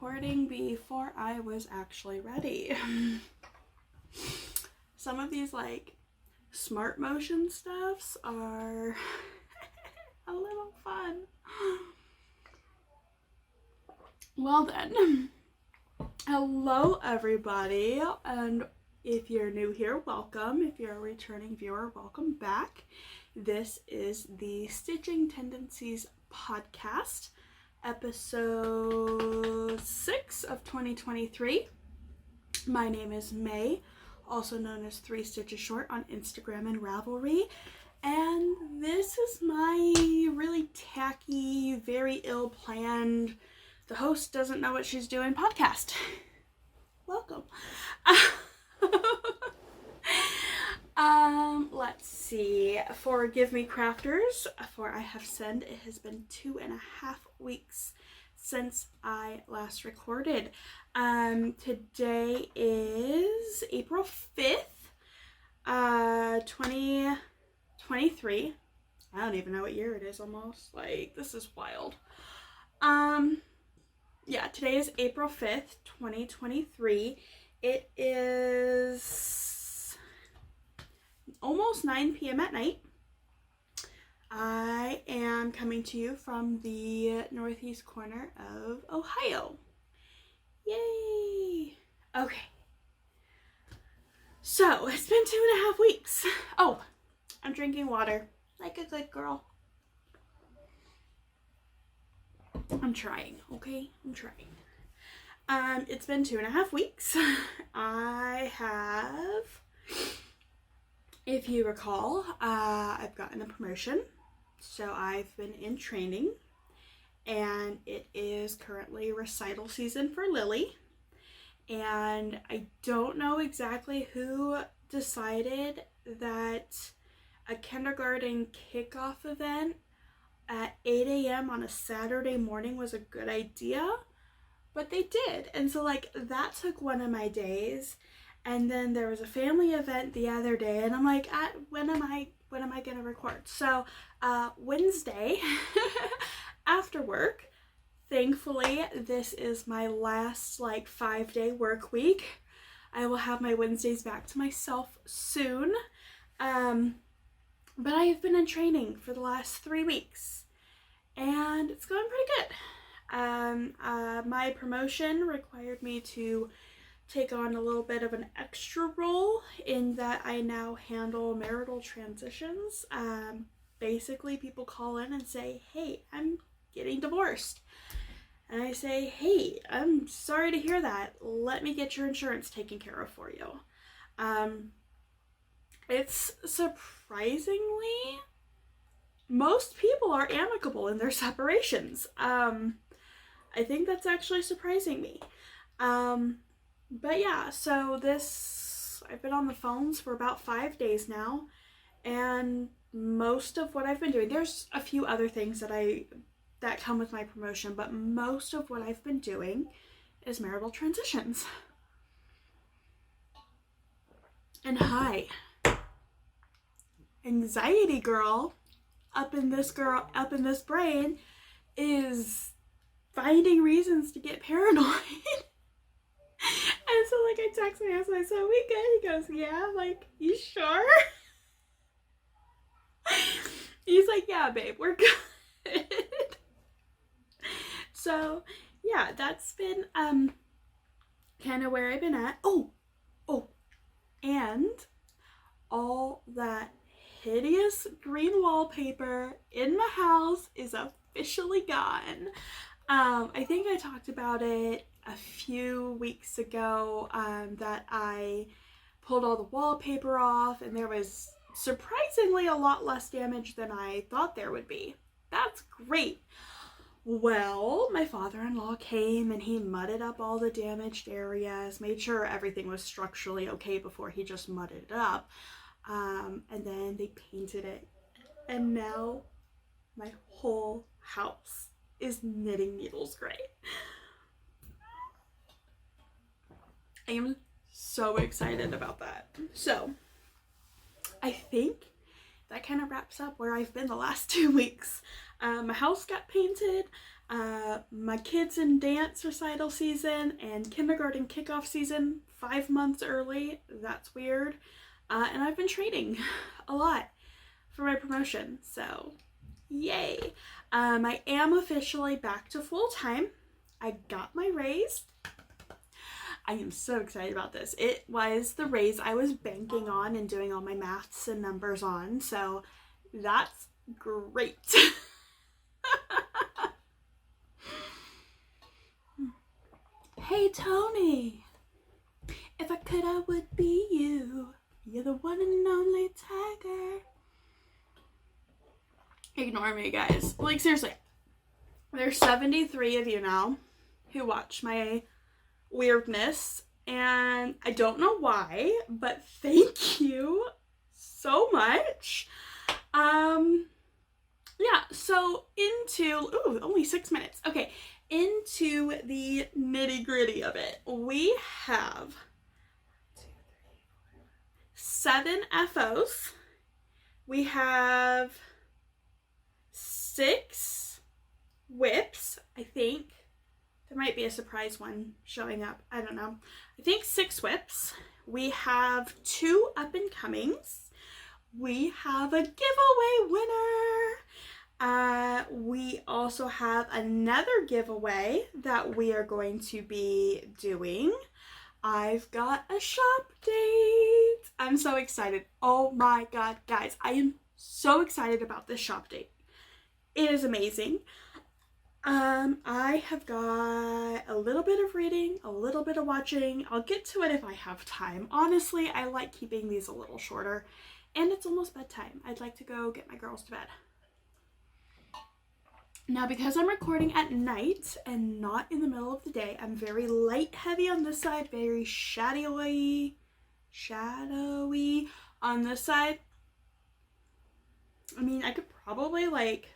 recording before I was actually ready. Some of these like smart motion stuffs are a little fun. Well then, hello everybody, and if you're new here, welcome. If you're a returning viewer, welcome back. This is the Stitching Tendencies podcast, episode 6 of 2023. My name is May, also known as 3 Stitches Short on Instagram and Ravelry, and this is my really tacky, very ill-planned, the host doesn't know what she's doing podcast. Welcome. Let's see. Forgive me, crafters, for I have said it has been 2.5 weeks since I last recorded. Today is April 5th, 2023. I don't even know what year it is almost. Like, this is wild. Yeah, today is April 5th, 2023. It is almost 9 p.m. at night. I am coming to you from the northeast corner of Ohio. Yay! Okay. So, it's been 2.5 weeks. Oh, I'm drinking water like a good girl. I'm trying, okay? I'm trying. It's been 2.5 weeks. I have, if you recall, I've gotten a promotion. So I've been in training, and it is currently recital season for Lily. And I don't know exactly who decided that a kindergarten kickoff event at 8 a.m. on a Saturday morning was a good idea, but they did. And so like that took one of my days, and then there was a family event the other day, and I'm like, when am I gonna record? So Wednesday after work, thankfully this is my last like 5-day work week. I will have my Wednesdays back to myself soon. But I have been in training for the last 3 weeks, and it's going pretty good. My promotion required me to take on a little bit of an extra role in that I now handle marital transitions. Basically, people call in and say, hey, I'm getting divorced. And I say, hey, I'm sorry to hear that. Let me get your insurance taken care of for you. It's surprisingly, most people are amicable in their separations. I think that's actually surprising me. But yeah, so I've been on the phones for about 5 days now, and most of what I've been doing, there's a few other things that come with my promotion, but most of what I've been doing is marital transitions. And hi, anxiety girl up in this brain is finding reasons to get paranoid. And so like I text my husband, I said, we good? He goes, yeah. I'm like, you sure? He's like, yeah babe, we're good. So yeah, that's been kind of where I've been at. Oh, and all that hideous green wallpaper in my house is officially gone. I think I talked about it a few weeks ago, that I pulled all the wallpaper off, and there was surprisingly a lot less damage than I thought there would be. That's great. Well, my father-in-law came and he mudded up all the damaged areas, made sure everything was structurally okay before he just mudded it up. And then they painted it, and now my whole house is knitting needles gray. I am so excited about that. So I think that kind of wraps up where I've been the last 2 weeks. My house got painted. My kids in dance recital season and kindergarten kickoff season 5 months early. That's weird. And I've been trading a lot for my promotion, so yay. I am officially back to full time. I got my raise. I am so excited about this. It was the raise I was banking on and doing all my maths and numbers on, so that's great. Hey Tony, if I could I would be you. You're the one and only tiger. Ignore me, guys. Like, seriously, there's 73 of you now who watch my weirdness, and I don't know why, but thank you so much. Yeah, so only 6 minutes. Okay, into the nitty-gritty of it. We have 7 FOs. We have 6 whips, I think. There might be a surprise one showing up. I don't know. I think 6 whips. We have 2 up-and-comings. We have a giveaway winner. We also have another giveaway that we are going to be doing. I've got a shop date. I'm so excited. Oh my god, guys. I am so excited about this shop date. It is amazing. I have got a little bit of reading, a little bit of watching. I'll get to it if I have time. Honestly, I like keeping these a little shorter, and it's almost bedtime. I'd like to go get my girls to bed. Now, because I'm recording at night and not in the middle of the day, I'm very light heavy on this side, very shadowy on this side. I mean, I could probably like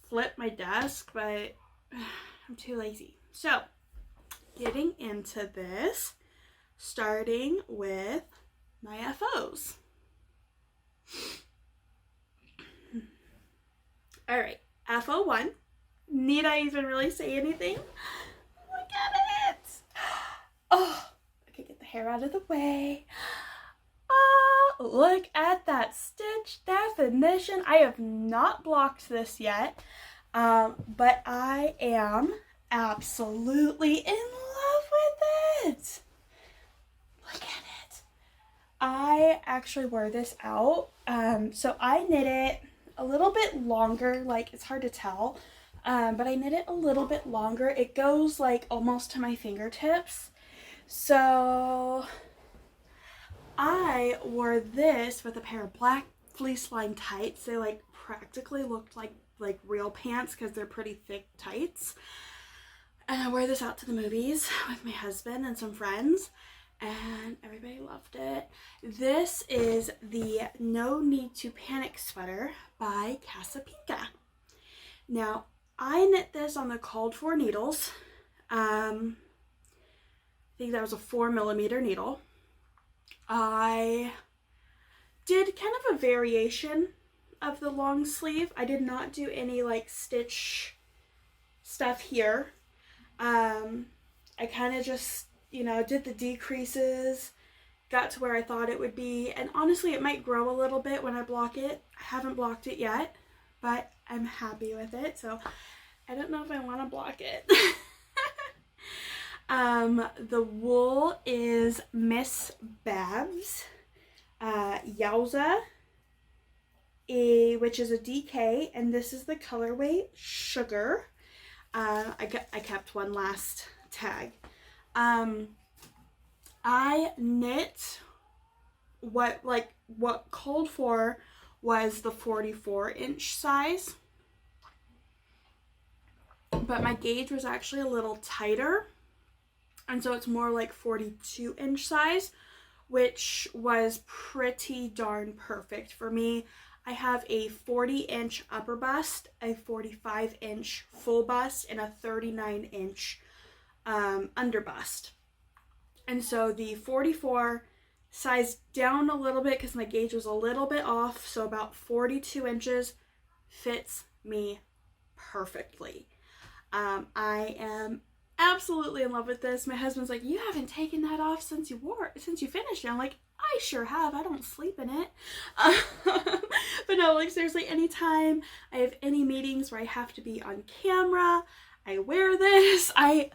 flip my desk, but I'm too lazy. So, getting into this, starting with my FOs. Alright, FO1. Need I even really say anything? Look at it! Oh, I could get the hair out of the way. Oh, look at that stitch definition. I have not blocked this yet, but I am absolutely in love with it. Look at it. I actually wore this out. So I knit it a little bit longer, like it's hard to tell, but I knit it a little bit longer. It goes like almost to my fingertips. So I wore this with a pair of black fleece lined tights. They like practically looked like real pants because they're pretty thick tights. And I wore this out to the movies with my husband and some friends, and everybody loved it. This is the No Need to Panic sweater by Casapinka. Now, I knit this on the called for needles. I think that was a 4mm needle. I did kind of a variation of the long sleeve. I did not do any like stitch stuff here. I kind of just, did the decreases, got to where I thought it would be, and honestly it might grow a little bit when I block it. I haven't blocked it yet, but I'm happy with it, so I don't know if I want to block it. The wool is Miss Babs Yowza, which is a DK, and this is the colorway Sugar. I kept one last tag. I knit what called for was the 44-inch size, but my gauge was actually a little tighter, and so it's more like 42-inch size, which was pretty darn perfect for me. I have a 40-inch upper bust, a 45-inch full bust, and a 39-inch under bust. And so the 44 sized down a little bit because my gauge was a little bit off, so about 42 inches fits me perfectly. I am absolutely in love with this. My husband's like, you haven't taken that off since you finished it. I'm like, I sure have. I don't sleep in it. But no, like seriously, anytime I have any meetings where I have to be on camera, I wear this. I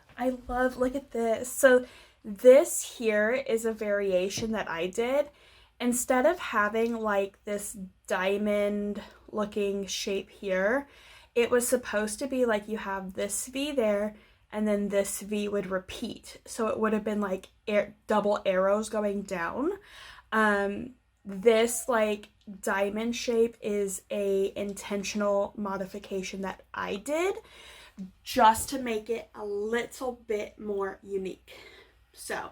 love, look at this. So this here is a variation that I did. Instead of having like this diamond looking shape here, it was supposed to be like you have this V there and then this V would repeat. So it would have been like double arrows going down. This like diamond shape is a intentional modification that I did just to make it a little bit more unique. So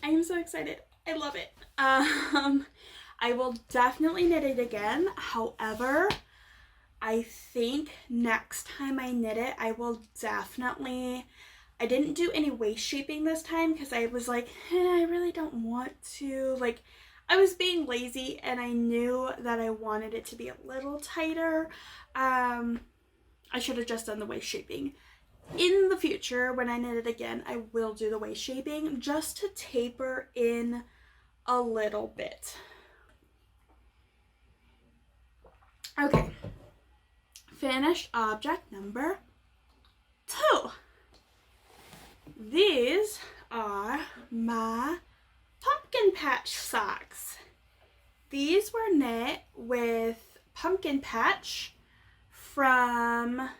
I am so excited. I love it. I will definitely knit it again. However, I think next time I knit it, I will definitely, I didn't do any waist shaping this time because I was like, I really don't want to. Like, I was being lazy and I knew that I wanted it to be a little tighter. I should have just done the waist shaping. In the future, when I knit it again, I will do the waist shaping just to taper in a little bit. Okay, finished object number 2. These are my pumpkin patch socks. These were knit with pumpkin patch from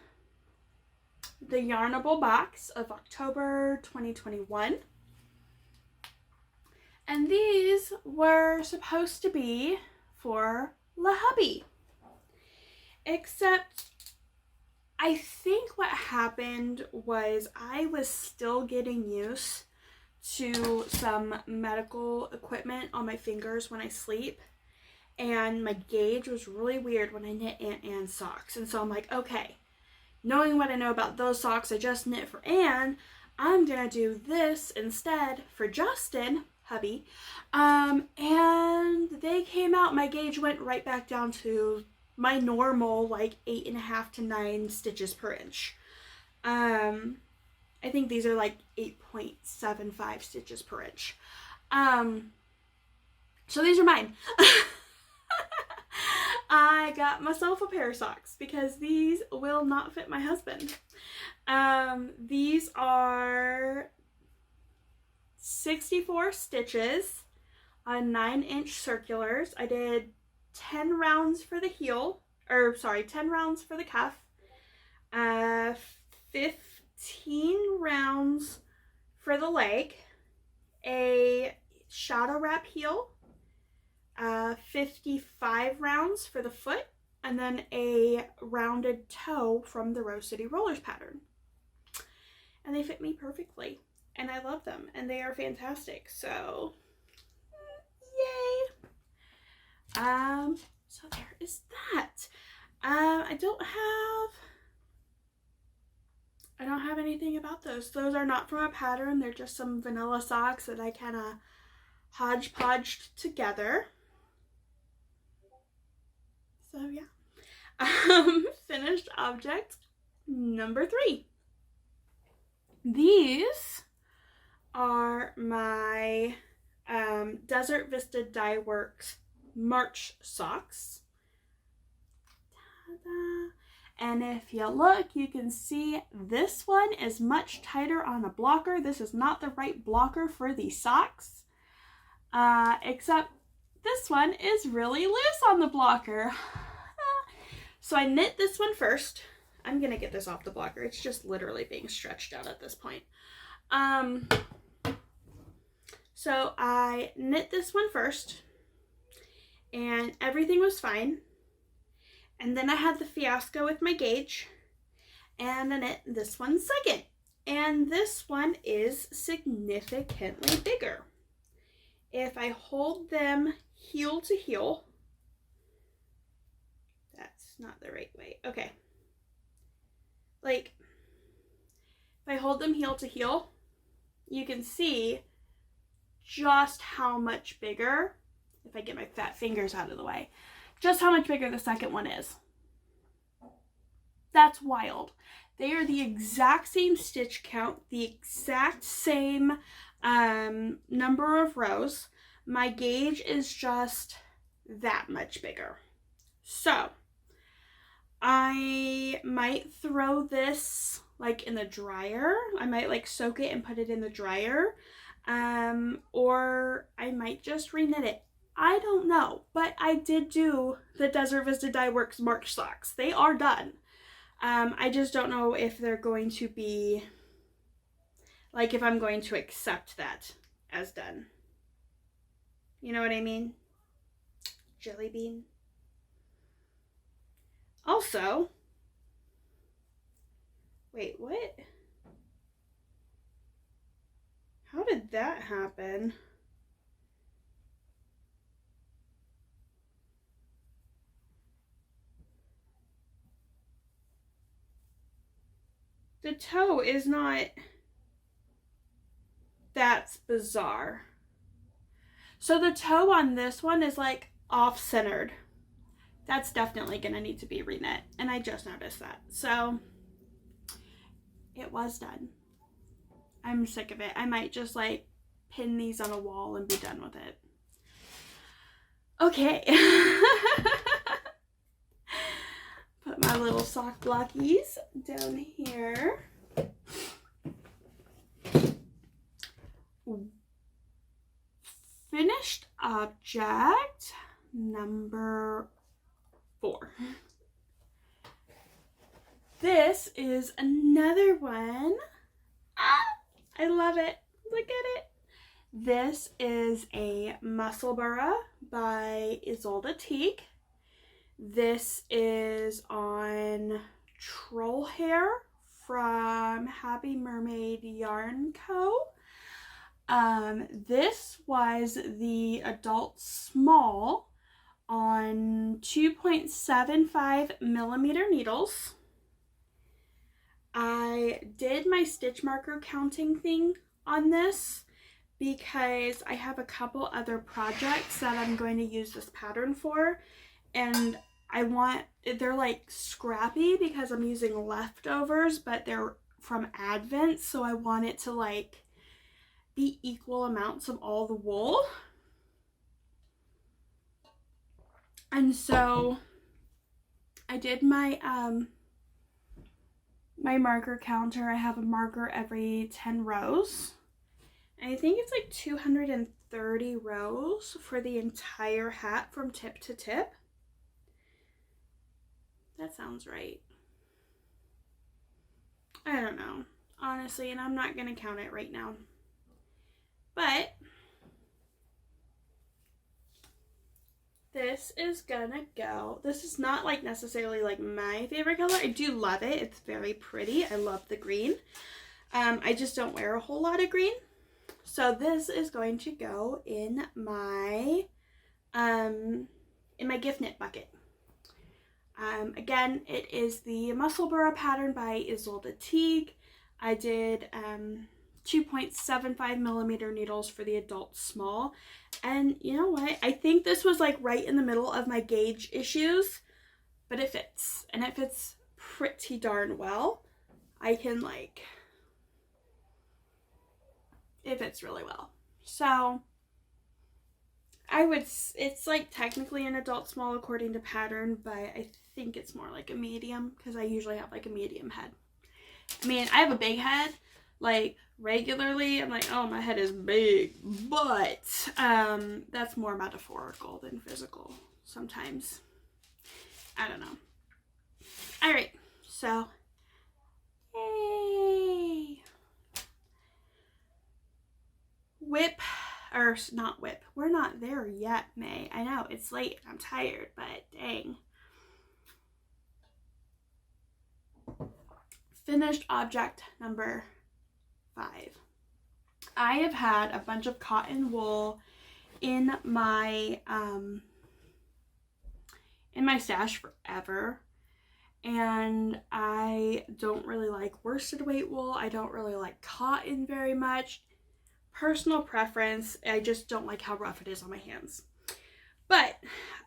the Yarnable box of October 2021. And these were supposed to be for La Hubby. Except I think what happened was I was still getting used to some medical equipment on my fingers when I sleep. And my gauge was really weird when I knit Aunt Anne's socks. And so I'm like, okay, knowing what I know about those socks I just knit for Anne, I'm gonna do this instead for Justin, hubby. And they came out, my gauge went right back down to my normal, like 8.5 to 9 stitches per inch. I think these are like 8.75 stitches per inch. So these are mine. I got myself a pair of socks because these will not fit my husband. These are 64 stitches on 9-inch circulars. I did 10 rounds for the heel, 10 rounds for the cuff, 15 rounds for the leg, a shadow wrap heel, 55 rounds for the foot, and then a rounded toe from the Rose City Rollers pattern. And they fit me perfectly, and I love them, and they are fantastic, so yay! So there is that. I don't have anything about those. Those are not from a pattern. They're just some vanilla socks that I kind of hodgepodged together. So yeah. Finished object number 3. These are my Desert Vista Dye Works March socks. Ta-da. And if you look, you can see this one is much tighter on a blocker. This is not the right blocker for these socks. Except this one is really loose on the blocker. So I knit this one first. I'm gonna get this off the blocker. It's just literally being stretched out at this point. So I knit this one first, and everything was fine. And then I had the fiasco with my gauge, and I knit this one second. And this one is significantly bigger. If I hold them heel to heel, that's not the right way. Okay. Like, if I hold them heel to heel, you can see just how much bigger, if I get my fat fingers out of the way, just how much bigger the second one is. That's wild. They are the exact same stitch count, the exact same number of rows. My gauge is just that much bigger. So I might throw this like in the dryer. I might like soak it and put it in the dryer. Or I might just reknit it. I don't know, but I did do the Desert Vista Dye Works March socks. They are done. I just don't know if they're going to be, like, if I'm going to accept that as done. You know what I mean? Jelly bean. Also, wait, what? How did that happen? The toe is not, that's bizarre. So the toe on this one is like off-centered. That's definitely gonna need to be reknit, and I just noticed that. So it was done. I'm sick of it. I might just like pin these on a wall and be done with it. Okay. Put my little sock blockies down here. Finished object number 4. This is another one. I love it. Look at it. This is a Muscle Burra by Isolde Teague. This is on Troll Hair from Happy Mermaid Yarn Co. This was the adult small on 2.75 millimeter needles. I did my stitch marker counting thing on this because I have a couple other projects that I'm going to use this pattern for, and they're like scrappy because I'm using leftovers, but they're from Advent, so I want it to like be equal amounts of all the wool. And so I did my my marker counter. I have a marker every 10 rows. And I think it's like 230 rows for the entire hat from tip to tip. That sounds right. I don't know, honestly, and I'm not going to count it right now. But this is gonna go. This is not like necessarily like my favorite color. I do love it. It's very pretty. I love the green. I just don't wear a whole lot of green. So this is going to go in my gift knit bucket. Again, it is the Muscle Burra pattern by Isolde Teague. I did 2.75 millimeter needles for the adult small, and you know what, I think this was like right in the middle of my gauge issues, but it fits, and it fits pretty darn well. I can like, it fits really well. So it's like technically an adult small according to pattern, but I think it's more like a medium because I usually have like a medium head. I mean, I have a big head. Like regularly, I'm like, oh, my head is big, but that's more metaphorical than physical sometimes. I don't know. All right, so yay. Whip, or not whip. We're not there yet, May. I know it's late. I'm tired, but dang. Finished object number 5. I have had a bunch of cotton wool in my stash forever, and I don't really like worsted weight wool. I don't really like cotton very much. Personal preference. I just don't like how rough it is on my hands. But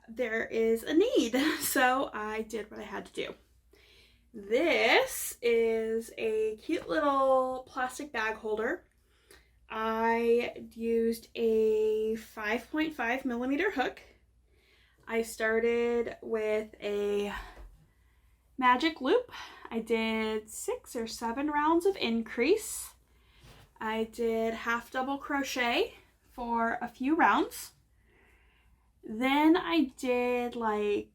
there is a need, so I did what I had to do. This is a cute little plastic bag holder. I used a 5.5 millimeter hook. I started with a magic loop. I did 6 or 7 rounds of increase. I did half double crochet for a few rounds. Then I did like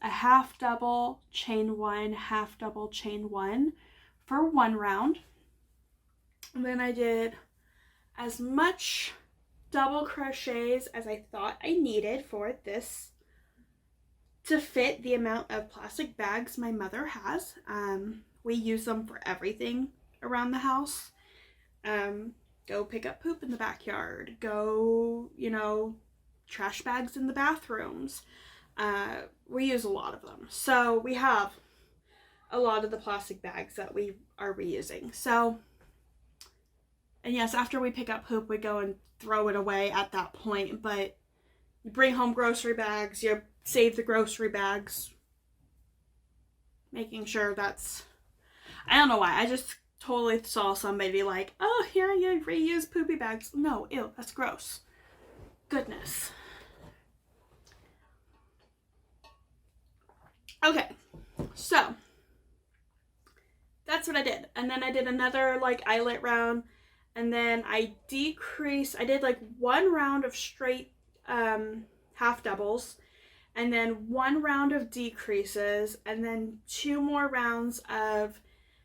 a half double chain 1, half double chain 1 for 1 round. And then I did as much double crochets as I thought I needed for this to fit the amount of plastic bags my mother has. We use them for everything around the house. Go pick up poop in the backyard, go, trash bags in the bathrooms. We use a lot of them. So we have a lot of the plastic bags that we are reusing. So, and yes, after we pick up poop, we go and throw it away at that point, but you bring home grocery bags, you save the grocery bags, making sure that's, I don't know why, I just totally saw somebody like, oh yeah, you reuse poopy bags. No, ew, that's gross. Goodness. Okay, so that's what I did. And then I did another like eyelet round, and then I did like 1 round of straight half doubles, and then 1 round of decreases, and then 2 more rounds of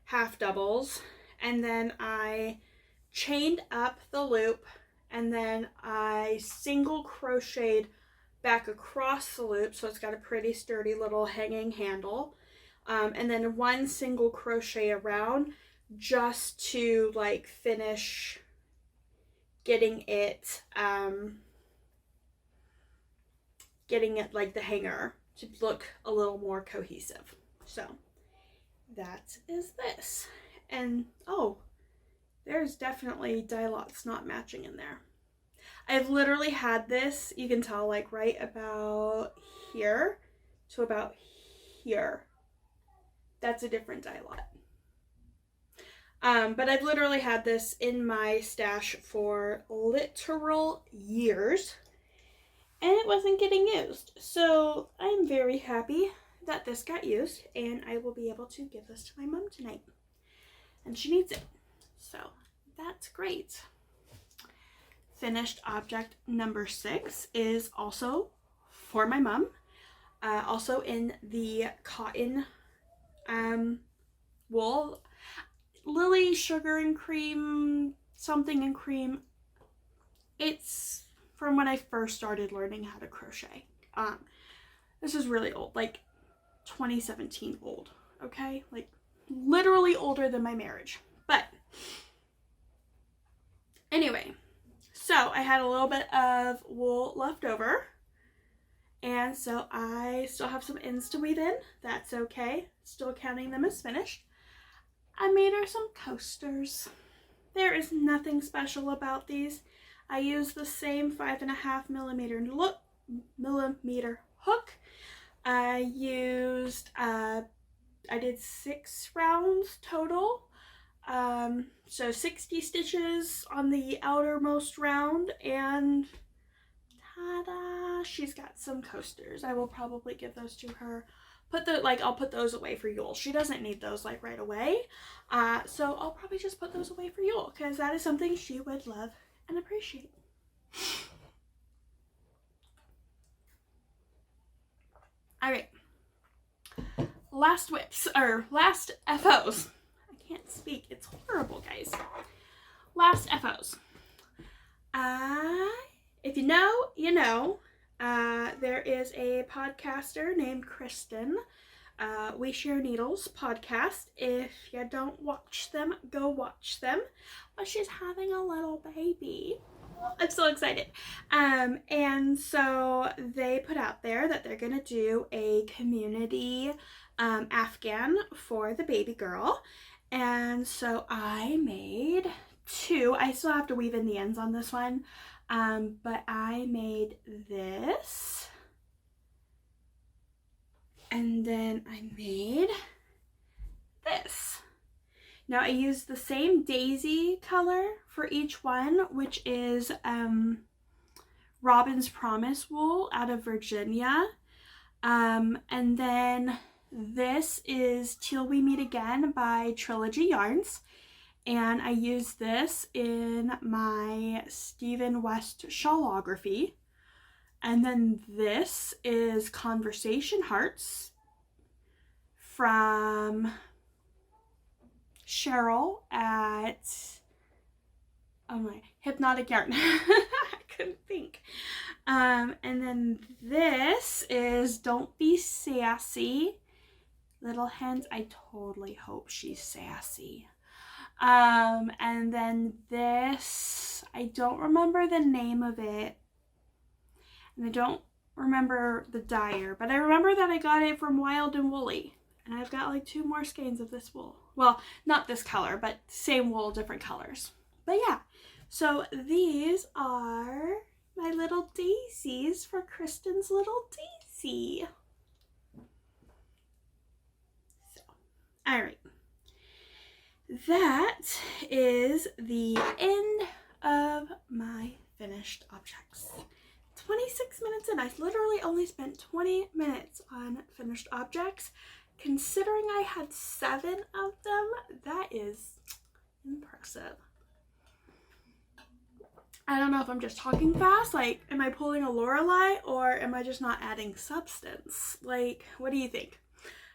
half doubles, and then I chained up the loop, and then I single crocheted back across the loop, so it's got a pretty sturdy little hanging handle, and then 1 single crochet around just to like finish getting it like the hanger to look a little more cohesive. So that is this. And oh, there's definitely dye lots not matching in there. I've literally had this, you can tell, like right about here to about here. That's a different dye lot. But I've literally had this in my stash for literal years, and it wasn't getting used. So I'm very happy that this got used, and I will be able to give this to my mom tonight. And she needs it. So that's great. Finished object number 6 is also for my mom. Also in the cotton wool. Lily Sugar and Cream, something and cream. It's from when I first started learning how to crochet. This is really old, like 2017 old, okay? Like literally older than my marriage. But anyway, so I had a little bit of wool left over, and so I still have some ends to weave in. That's okay. Still counting them as finished. I made her some coasters. There is nothing special about these. I used the same 5.5 millimeter hook. I did 6 rounds total. So 60 stitches on the outermost round, and ta-da, she's got some coasters. I will probably give those to her. I'll put those away for Yule. She doesn't need those like right away. So I'll probably just put those away for Yule, because that is something she would love and appreciate. All right. Last FOs. I can't speak. It's horrible, guys. Last FOs. If you know, you know. There is a podcaster named Kristen. We Share Needles podcast. If you don't watch them, go watch them. But she's having a little baby. I'm so excited. And so they put out there that they're gonna do a community Afghan for the baby girl. And so I made 2. I still have to weave in the ends on this one. But I made this, and then I made this. Now I used the same daisy color for each one, which is Robin's Promise wool out of Virginia. And then this is Till We Meet Again by Trilogy Yarns. And I used this in my Stephen West shawlography. And then this is Conversation Hearts from Cheryl at, oh my, Hypnotic Yarn. I couldn't think. And then this is Don't Be Sassy, Little Hens. I totally hope she's sassy. And then this, I don't remember the name of it, and I don't remember the dyer, but I remember that I got it from Wild and Woolly, and I've got like 2 more skeins of this wool. Well, not this color, but same wool, different colors. But yeah, so these are my little daisies for Kristen's little daisy. So, all right. That is the end of my finished objects. 26 minutes in. I literally only spent 20 minutes on finished objects. Considering I had 7 of them, that is impressive. I don't know if I'm just talking fast, like, am I pulling a Lorelei, or am I just not adding substance? Like, what do you think?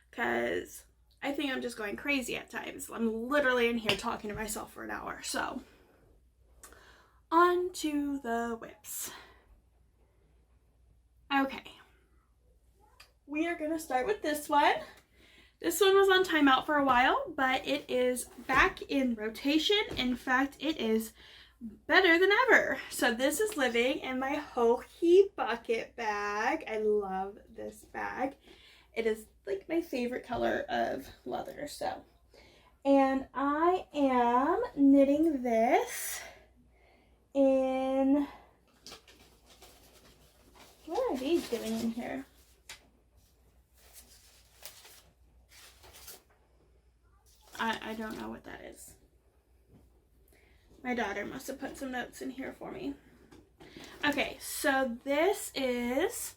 Because I think I'm just going crazy at times. I'm literally in here talking to myself for an hour. So, on to the whips. Okay. We are going to start with this one. This one was on timeout for a while, but it is back in rotation. In fact, it is better than ever. So this is living in my Hohi bucket bag. I love this bag. It is like my favorite color of leather. So, and I am knitting this in, what are these doing in here? I don't know what that is. My daughter must have put some notes in here for me. Okay, so this is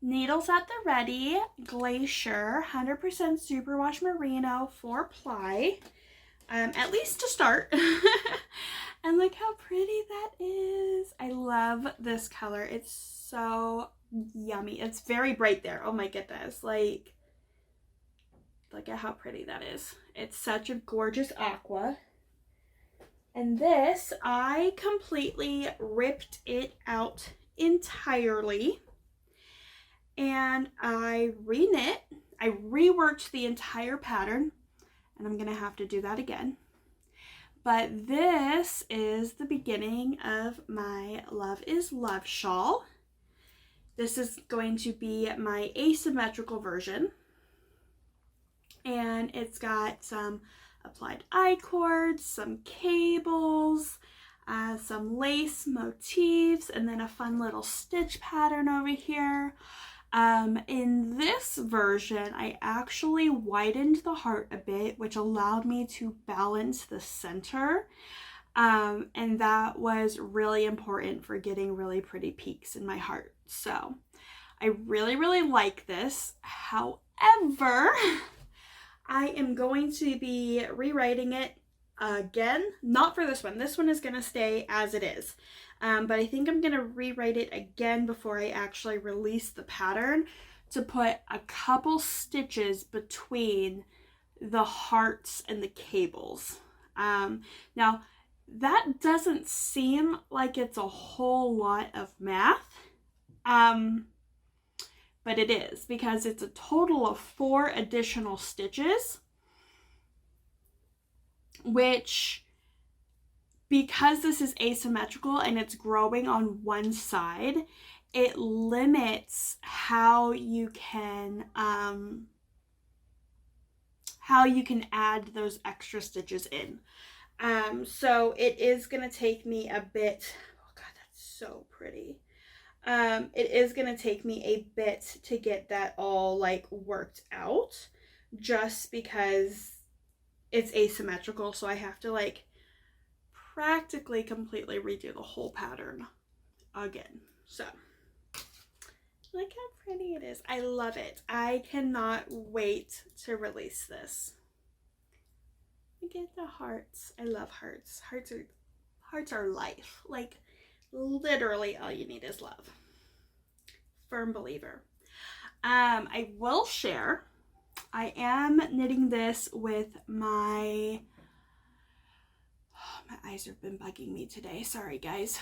Needles at the Ready Glacier 100% Superwash Merino 4-ply, at least to start. And look how pretty that is. I love this color. It's so yummy. It's very bright there. Oh my goodness. Like, look at how pretty that is. It's such a gorgeous aqua. And this, I completely ripped it out entirely. And I re-knit. I reworked the entire pattern. And I'm going to have to do that again. But this is the beginning of my Love is Love shawl. This is going to be my asymmetrical version. And it's got some applied I-cords, some cables, some lace motifs, and then a fun little stitch pattern over here. In this version, I actually widened the heart a bit, which allowed me to balance the center. And that was really important for getting really pretty peaks in my heart. So I really, really like this. However, I am going to be rewriting it again. Not for this one. This one is going to stay as it is. But I think I'm going to rewrite it again before I actually release the pattern to put a couple stitches between the hearts and the cables. Now, that doesn't seem like it's a whole lot of math. But it is, because it's a total of 4 additional stitches, which, because this is asymmetrical and it's growing on one side, it limits how you can add those extra stitches in. So it is going to take me a bit, oh god, that's so pretty. It is going to take me a bit to get that all like worked out, just because it's asymmetrical, so I have to like practically completely redo the whole pattern again. So look how pretty it is. I love it. I cannot wait to release this. Look at the hearts. I love hearts. Hearts are life. Like literally all you need is love. Firm believer. I will share. I am knitting this with my eyes have been bugging me today. Sorry guys.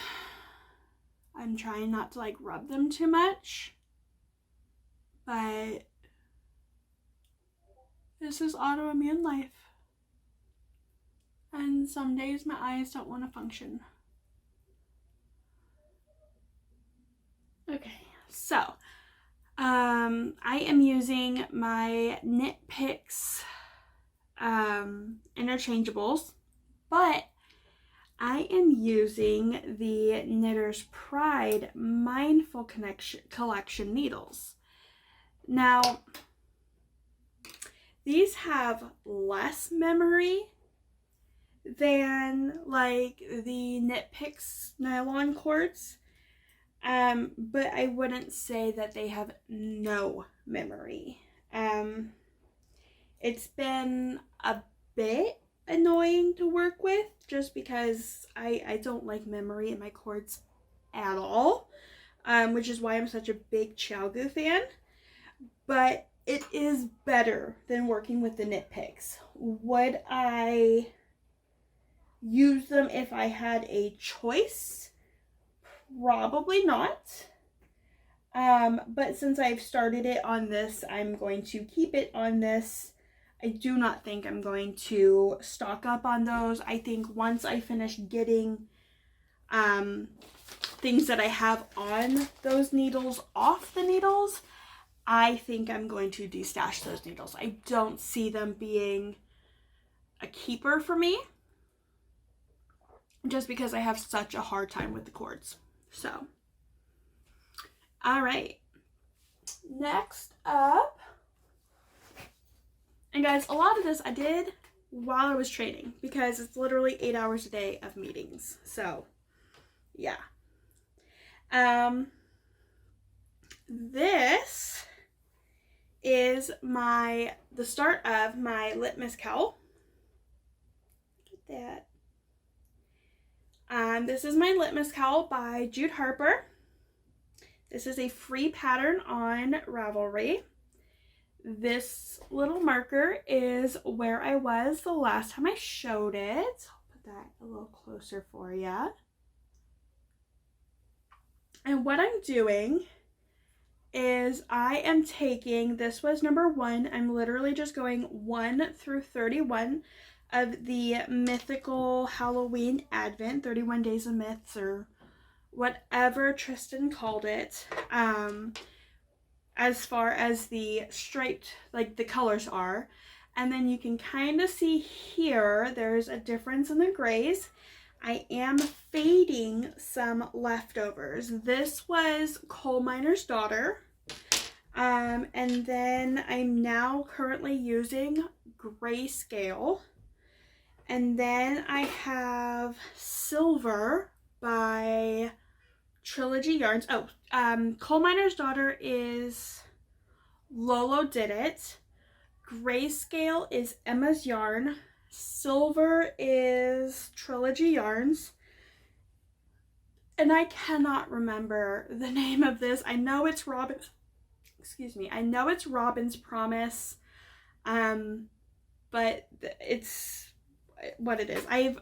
I'm trying not to like rub them too much. But this is autoimmune life. And some days my eyes don't want to function. Okay, so I am using my Knit Picks interchangeables, but I am using the Knitter's Pride Mindful Collection needles. Now, these have less memory than like the Knit Picks nylon cords, but I wouldn't say that they have no memory. It's been a bit annoying to work with just because I don't like memory in my cords at all, which is why I'm such a big Xiaogu fan. But it is better than working with the Knit Picks. Would I use them if I had a choice? Probably not. But since I've started it on this, I'm going to keep it on this. I do not think I'm going to stock up on those. I think once I finish getting things that I have on those needles off the needles, I think I'm going to destash those needles. I don't see them being a keeper for me, just because I have such a hard time with the cords. So, all right. Next up, and guys, a lot of this I did while I was training because it's literally 8 hours a day of meetings. So, yeah. This is the start of my litmus cowl. Look at that. This is my litmus cowl by Jude Harper. This is a free pattern on Ravelry. This little marker is where I was the last time I showed it. I'll put that a little closer for you. And what I'm doing is I am taking, this was number 1. I'm literally just going 1 through 31 of the mythical Halloween Advent, 31 Days of Myths, or whatever Tristan called it, as far as the striped, like the colors are. And then you can kind of see here, there's a difference in the grays. I am fading some leftovers. This was Coal Miner's Daughter. And then I'm now currently using Grayscale. And then I have Silver by Trilogy Yarns. Coal Miner's Daughter is Lolo Did It. Grayscale is Emma's Yarn. Silver is Trilogy Yarns. And I cannot remember the name of this. I know it's Robin's Promise. But it's what it is. I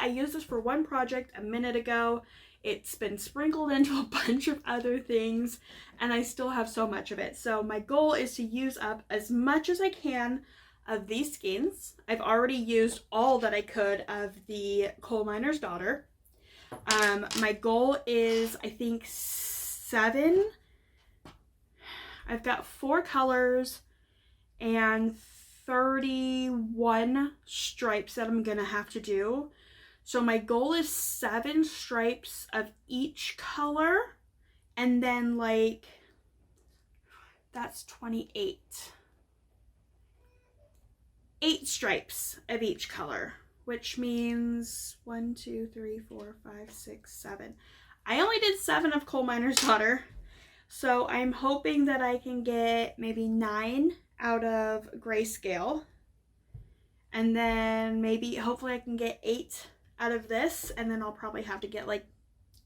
used this for one project a minute ago. It's been sprinkled into a bunch of other things, and I still have so much of it. So my goal is to use up as much as I can of these skeins. I've already used all that I could of the Coal Miner's Daughter. My goal is, I think, 7. I've got 4 colors and 31 stripes that I'm gonna have to do. So my goal is 7 stripes of each color, and then like, that's 28. 8 stripes of each color, which means 1, 2, 3, 4, 5, 6, 7. I only did 7 of Coal Miner's Daughter, so I'm hoping that I can get maybe 9 out of Grayscale, and then maybe hopefully I can get 8 out of this, and then I'll probably have to get like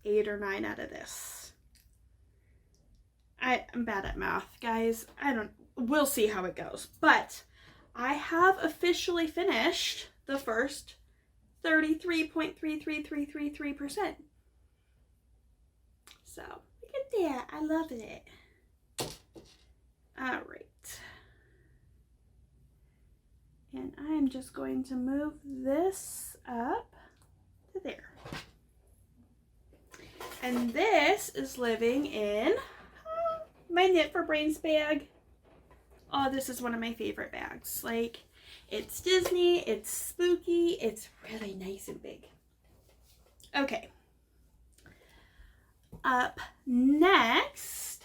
8 or 9 out of this. I'm bad at math, guys. We'll see how it goes. But I have officially finished the first 33.33333%. So, look at that. I love it. All right. And I'm just going to move this up to there. And this is living in my Knit for Brains bag. Oh, this is one of my favorite bags. Like, it's Disney, it's spooky, it's really nice and big. Okay. Up next,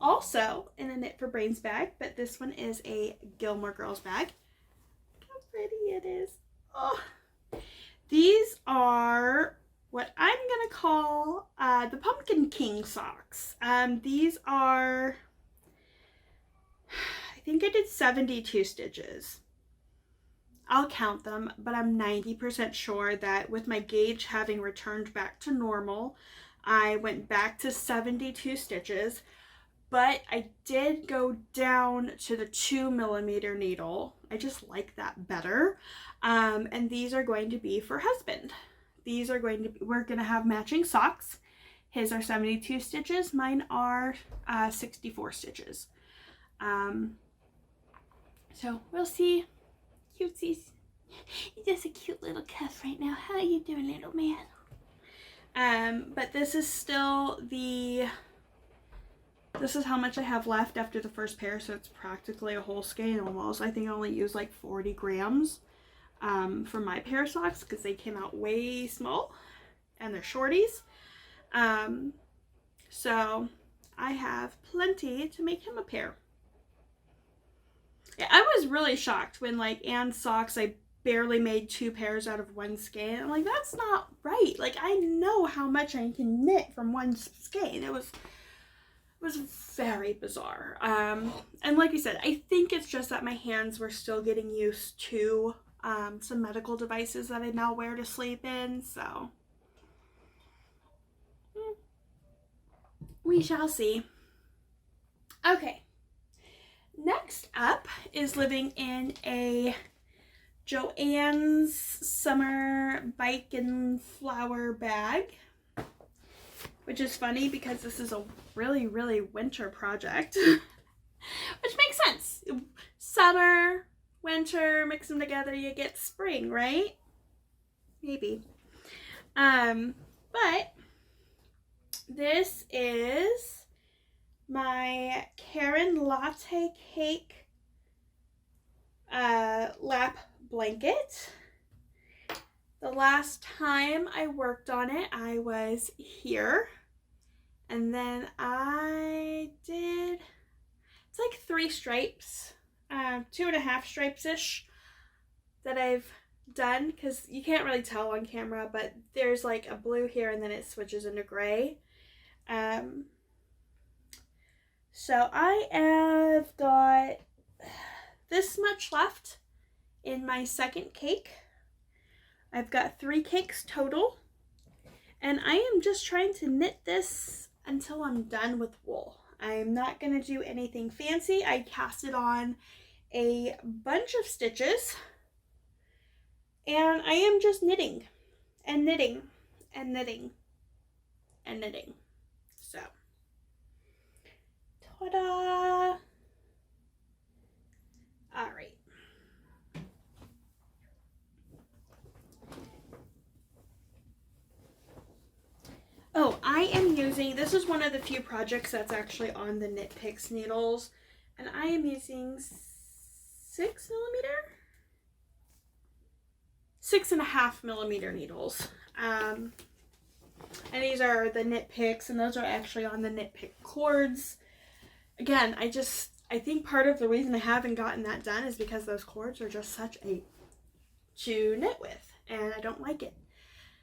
also in a Knit for Brains bag, but this one is a Gilmore Girls bag. Look how pretty it is. Oh, these are what I'm gonna call the Pumpkin King socks. These are, I think I did 72 stitches. I'll count them, but I'm 90% sure that with my gauge having returned back to normal, I went back to 72 stitches, but I did go down to the 2mm needle. I just like that better. And these are going to be for husband. These are going to be, we're going to have matching socks. His are 72 stitches. Mine are 64 stitches. So we'll see. Cutesies. You're just a cute little cuff right now. How are you doing, little man? But this is still this is how much I have left after the first pair, so it's practically a whole skein almost. I think I only used like 40 grams. For my pair of socks because they came out way small and they're shorties. So I have plenty to make him a pair. Yeah, I was really shocked when like Anne's socks, I barely made 2 pairs out of 1 skein. I'm like, that's not right. Like, I know how much I can knit from 1 skein. It was very bizarre. And like I said, I think it's just that my hands were still getting used to some medical devices that I now wear to sleep in, so we shall see. Okay, next up is living in a Joann's Summer Bike and Flower bag, which is funny because this is a really, really winter project, which makes sense. Summer, winter, mix them together, you get spring, right? Maybe. But this is my Karen Latte Cake lap blanket. The last time I worked on it, I was here, and then I did, it's like 3 stripes. 2.5 stripes-ish that I've done, because you can't really tell on camera, but there's like a blue here and then it switches into gray. So I have got this much left in my second cake. I've got 3 cakes total, and I am just trying to knit this until I'm done with wool. I'm not going to do anything fancy. I cast it on a bunch of stitches, and I am just knitting and knitting and knitting and knitting. So, ta-da! All right. Oh, I am using, this is one of the few projects that's actually on the Knit Picks needles, and I am using 6.5mm needles. And these are the Knit Picks, and those are actually on the Knit Pick cords. Again, I just I think part of the reason I haven't gotten that done is because those cords are just such a to knit with, and I don't like it.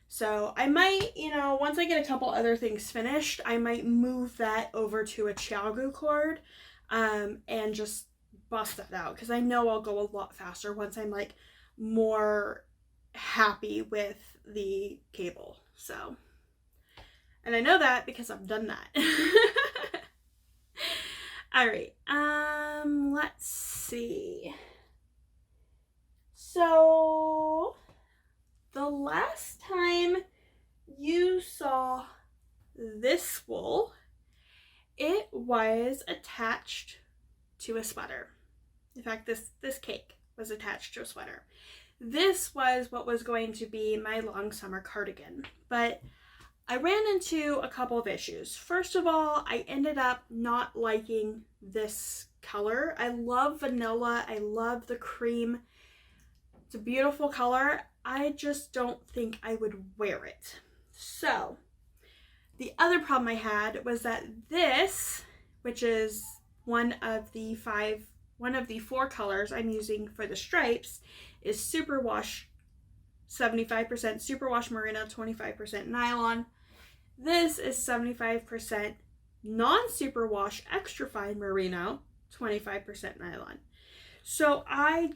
So I might, you know, once I get a couple other things finished, I might move that over to a Chiaogu cord and just bust that out, because I know I'll go a lot faster once I'm like more happy with the cable. So, and I know that because I've done that. All right, let's see. So the last time you saw this wool, it was attached to a sweater. In fact, this cake was attached to a sweater. This was what was going to be my long summer cardigan, but I ran into a couple of issues. First of all, I ended up not liking this color. I love vanilla. I love the cream. It's a beautiful color. I just don't think I would wear it. So the other problem I had was that this, which is one of the 4 colors I'm using for the stripes, is superwash 75% superwash merino, 25% nylon. This is 75% non-superwash extra fine merino, 25% nylon. So I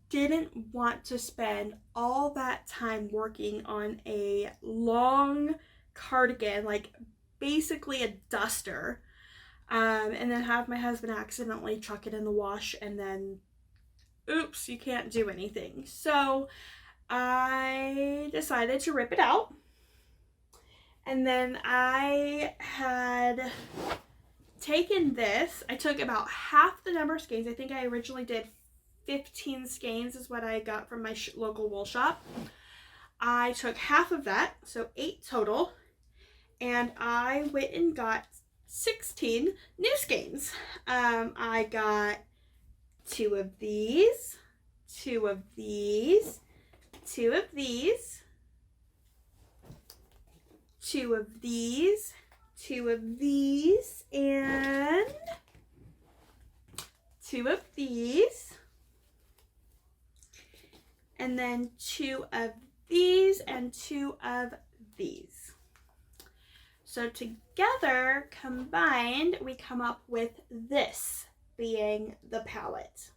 didn't want to spend all that time working on a long cardigan, like basically a duster, and then have my husband accidentally chuck it in the wash and then oops, you can't do anything. So I decided to rip it out. And then I had taken this. I took about half the number of skeins. I think I originally did 15 skeins is what I got from my local wool shop. I took half of that, so 8 total. And I went and got 16 new skeins. I got 2 of these, 2 of these, 2 of these, 2 of these, 2 of these, and 2 of these, and then 2 of these, and 2 of these. So together, combined, we come up with this being the palette.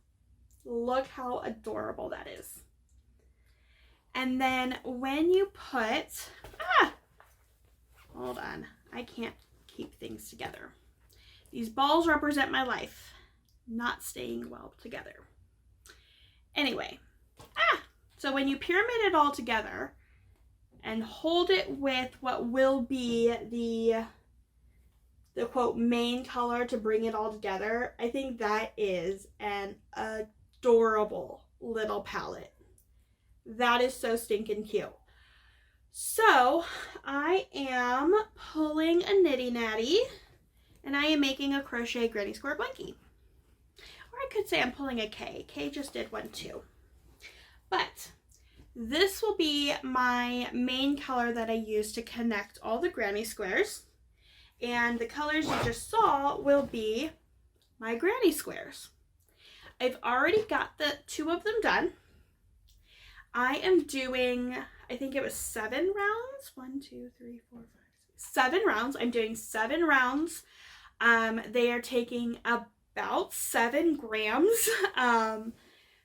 Look how adorable that is. And then when you put, hold on, I can't keep things together. These balls represent my life not staying well together. Anyway, so when you pyramid it all together and hold it with what will be the quote main color to bring it all together, I think that is an adorable little palette. That is so stinking cute. So I am pulling a nitty natty and I am making a crochet granny square blankie. Or I could say I'm pulling a K. K just did one too. But this will be my main color that I use to connect all the granny squares. And the colors you just saw will be my granny squares. I've already got the 2 of them done. I am doing, I think it was 7 rounds. 1, 2, 3, 4, 5, 6, 7 rounds. I'm doing 7 rounds. They are taking about 7 grams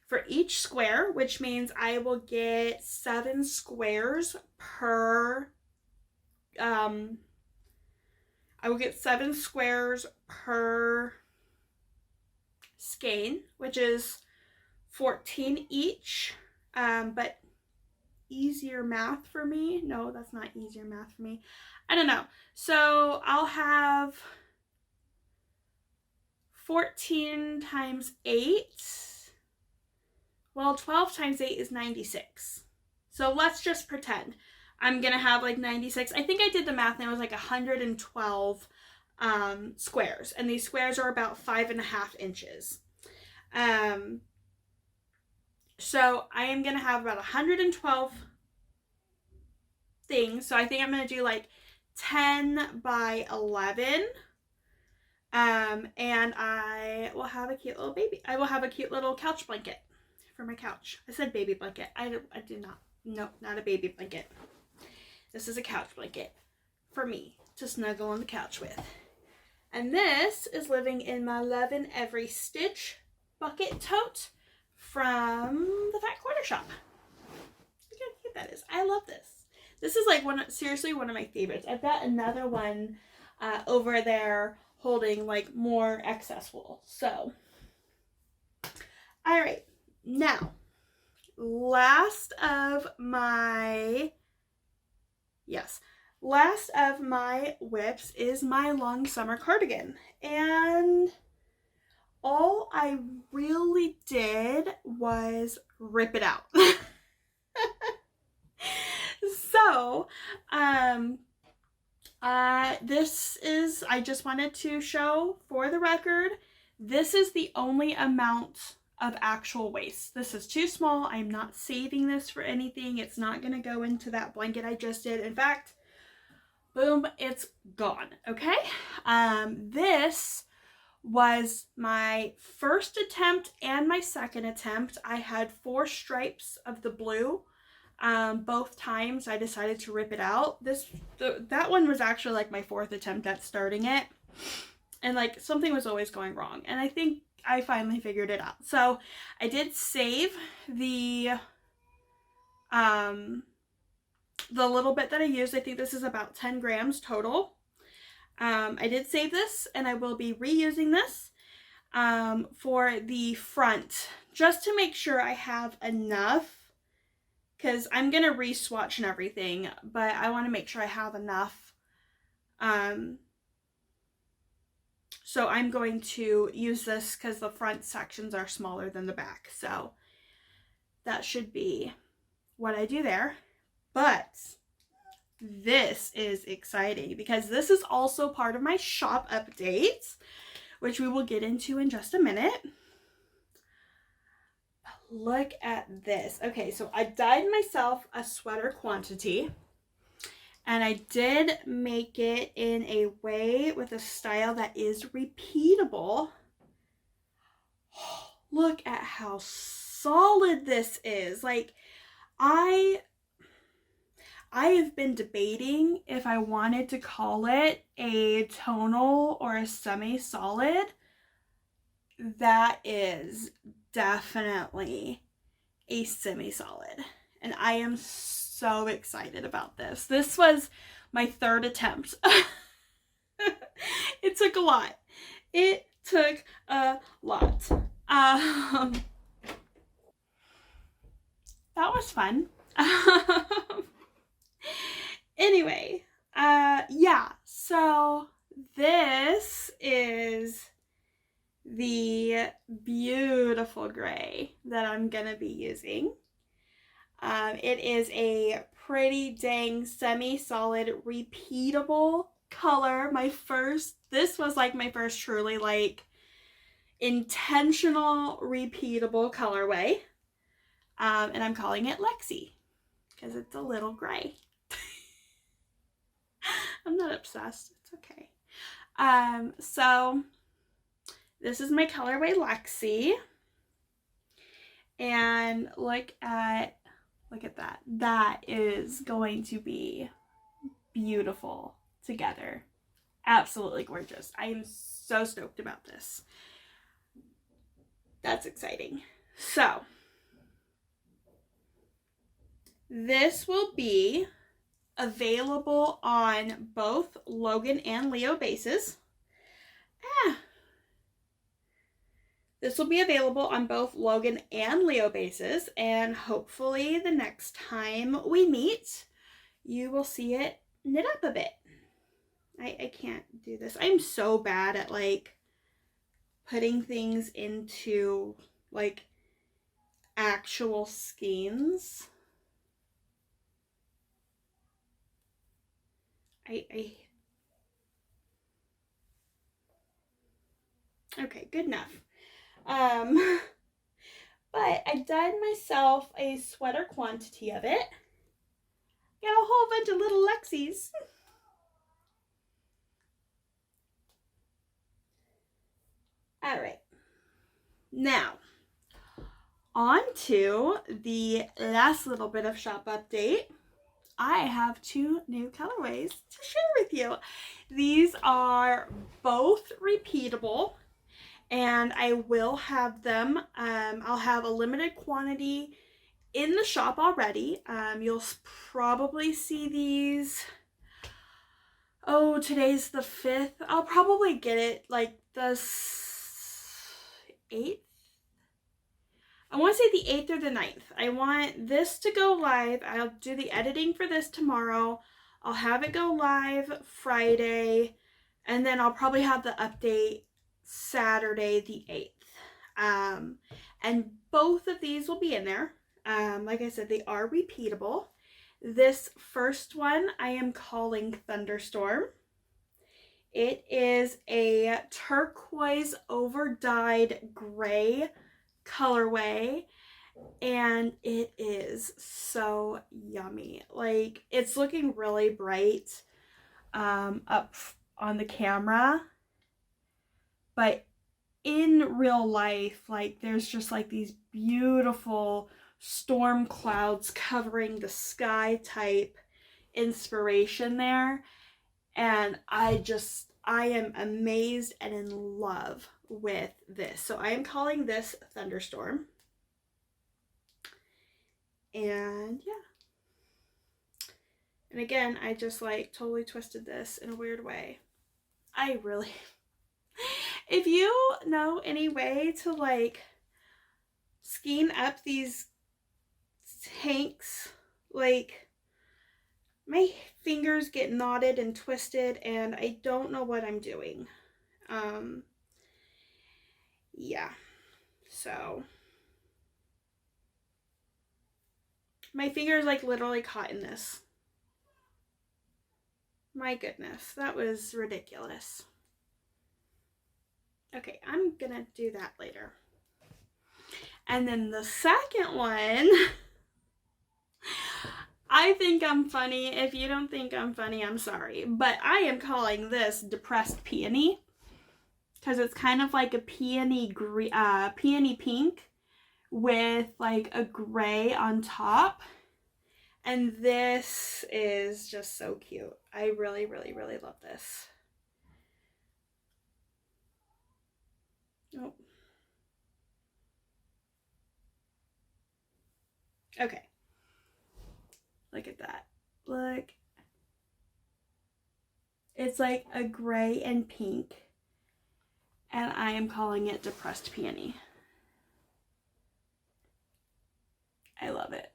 for each square, which means I will get 7 squares per, skein, which is 14 each, but easier math for me. No, that's not easier math for me. I don't know. So I'll have 14 times 8. Well, 12 times 8 is 96. So let's just pretend I'm going to have like 96. I think I did the math and it was like 112 squares. And these squares are about 5.5 inches. So I am going to have about 112 things. So I think I'm going to do like 10 by 11. And I will have a cute little baby. I will have a cute little couch blanket for my couch. I said baby blanket. I did not. Nope, not a baby blanket. This is a couch blanket for me to snuggle on the couch with. And this is living in my Lovin' Every Stitch bucket tote from the Fat Quarter Shop. Look how cute that is. I love this. This is like seriously one of my favorites. I've got another one over there holding like more excess wool. So, all right, now last of my whips is my long summer cardigan, and all I really did was rip it out. So I just wanted to show for the record, this is the only amount of actual waste. This is too small. I'm not saving this for anything. It's not going to go into that blanket I just did. In fact, boom, it's gone. Okay. This was my first attempt and my second attempt. I had 4 stripes of the blue. Both times I decided to rip it out. That one was actually like my 4th attempt at starting it, and like something was always going wrong, and I think I finally figured it out. So I did save the little bit that I used. I think this is about 10 grams total. I did save this, and I will be reusing this for the front, just to make sure I have enough, because I'm going to re-swatch and everything, but I want to make sure I have enough. So I'm going to use this because the front sections are smaller than the back. So that should be what I do there. But this is exciting because this is also part of my shop updates, which we will get into in just a minute. Look at this. Okay, so I dyed myself a sweater quantity, and I did make it in a way with a style that is repeatable. Look at how solid this is. Like, I have been debating if I wanted to call it a tonal or a semi-solid. That is definitely a semi-solid, and I am so excited about this. This was my 3rd attempt. It took a lot. It took a lot. That was fun. Anyway, yeah, so this is the beautiful gray that I'm gonna be using. It is a pretty dang semi-solid repeatable color. This was like my first truly like intentional repeatable colorway. And I'm calling it Lexi because it's a little gray. I'm not obsessed. It's okay. So this is my colorway Lexi, and look at that. That is going to be beautiful together. Absolutely gorgeous. I am so stoked about this. That's exciting. So this will be available on both Logan and Leo bases. This will be available on both Logan and Leo bases, and hopefully the next time we meet, you will see it knit up a bit. I can't do this. I'm so bad at like putting things into like actual skeins. Okay, good enough. But I dyed myself a sweater quantity of it. Got a whole bunch of little Lexies. All right. Now, on to the last little bit of shop update. I have 2 new colorways to share with you. These are both repeatable, and I will have them. I'll have a limited quantity in the shop already. You'll probably see these. Oh, today's the 5th. I'll probably get it like the 8th. I want to say the 8th or the 9th. I want this to go live. I'll do the editing for this tomorrow. I'll have it go live Friday, and then I'll probably have the update Saturday the 8th. And both of these will be in there. Like I said, they are repeatable. This first one I am calling Thunderstorm. It is a turquoise over-dyed gray colorway, and it is so yummy. Like, it's looking really bright up on the camera, but in real life, like, there's just like these beautiful storm clouds covering the sky type inspiration there, and I am amazed and in love with this. So I am calling this Thunderstorm. And yeah. And again, I just like totally twisted this in a weird way. If you know any way to like skein up these tanks, like, my fingers get knotted and twisted and I don't know what I'm doing. Yeah, so my fingers like literally caught in this. My goodness, that was ridiculous. Okay, I'm gonna do that later. And then the second one, I think I'm funny. If you don't think I'm funny, I'm sorry. But I am calling this Depressed Peony, because it's kind of like a peony pink with like a gray on top. And this is just so cute. I really, really, really love this. Oh. Okay. Look at that. Look. It's like a gray and pink. And I am calling it Depressed Peony. I love it.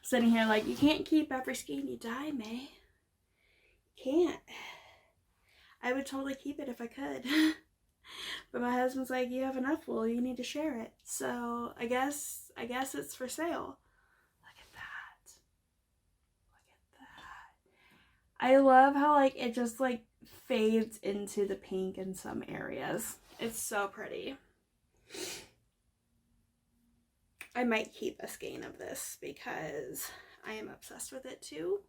Sitting here like, you can't keep every skein you dye, May. You can't. I would totally keep it if I could. But my husband's like, you have enough wool, you need to share it. So I guess it's for sale. Look at that. Look at that. I love how like it just like fades into the pink in some areas. It's so pretty. I might keep a skein of this because I am obsessed with it too.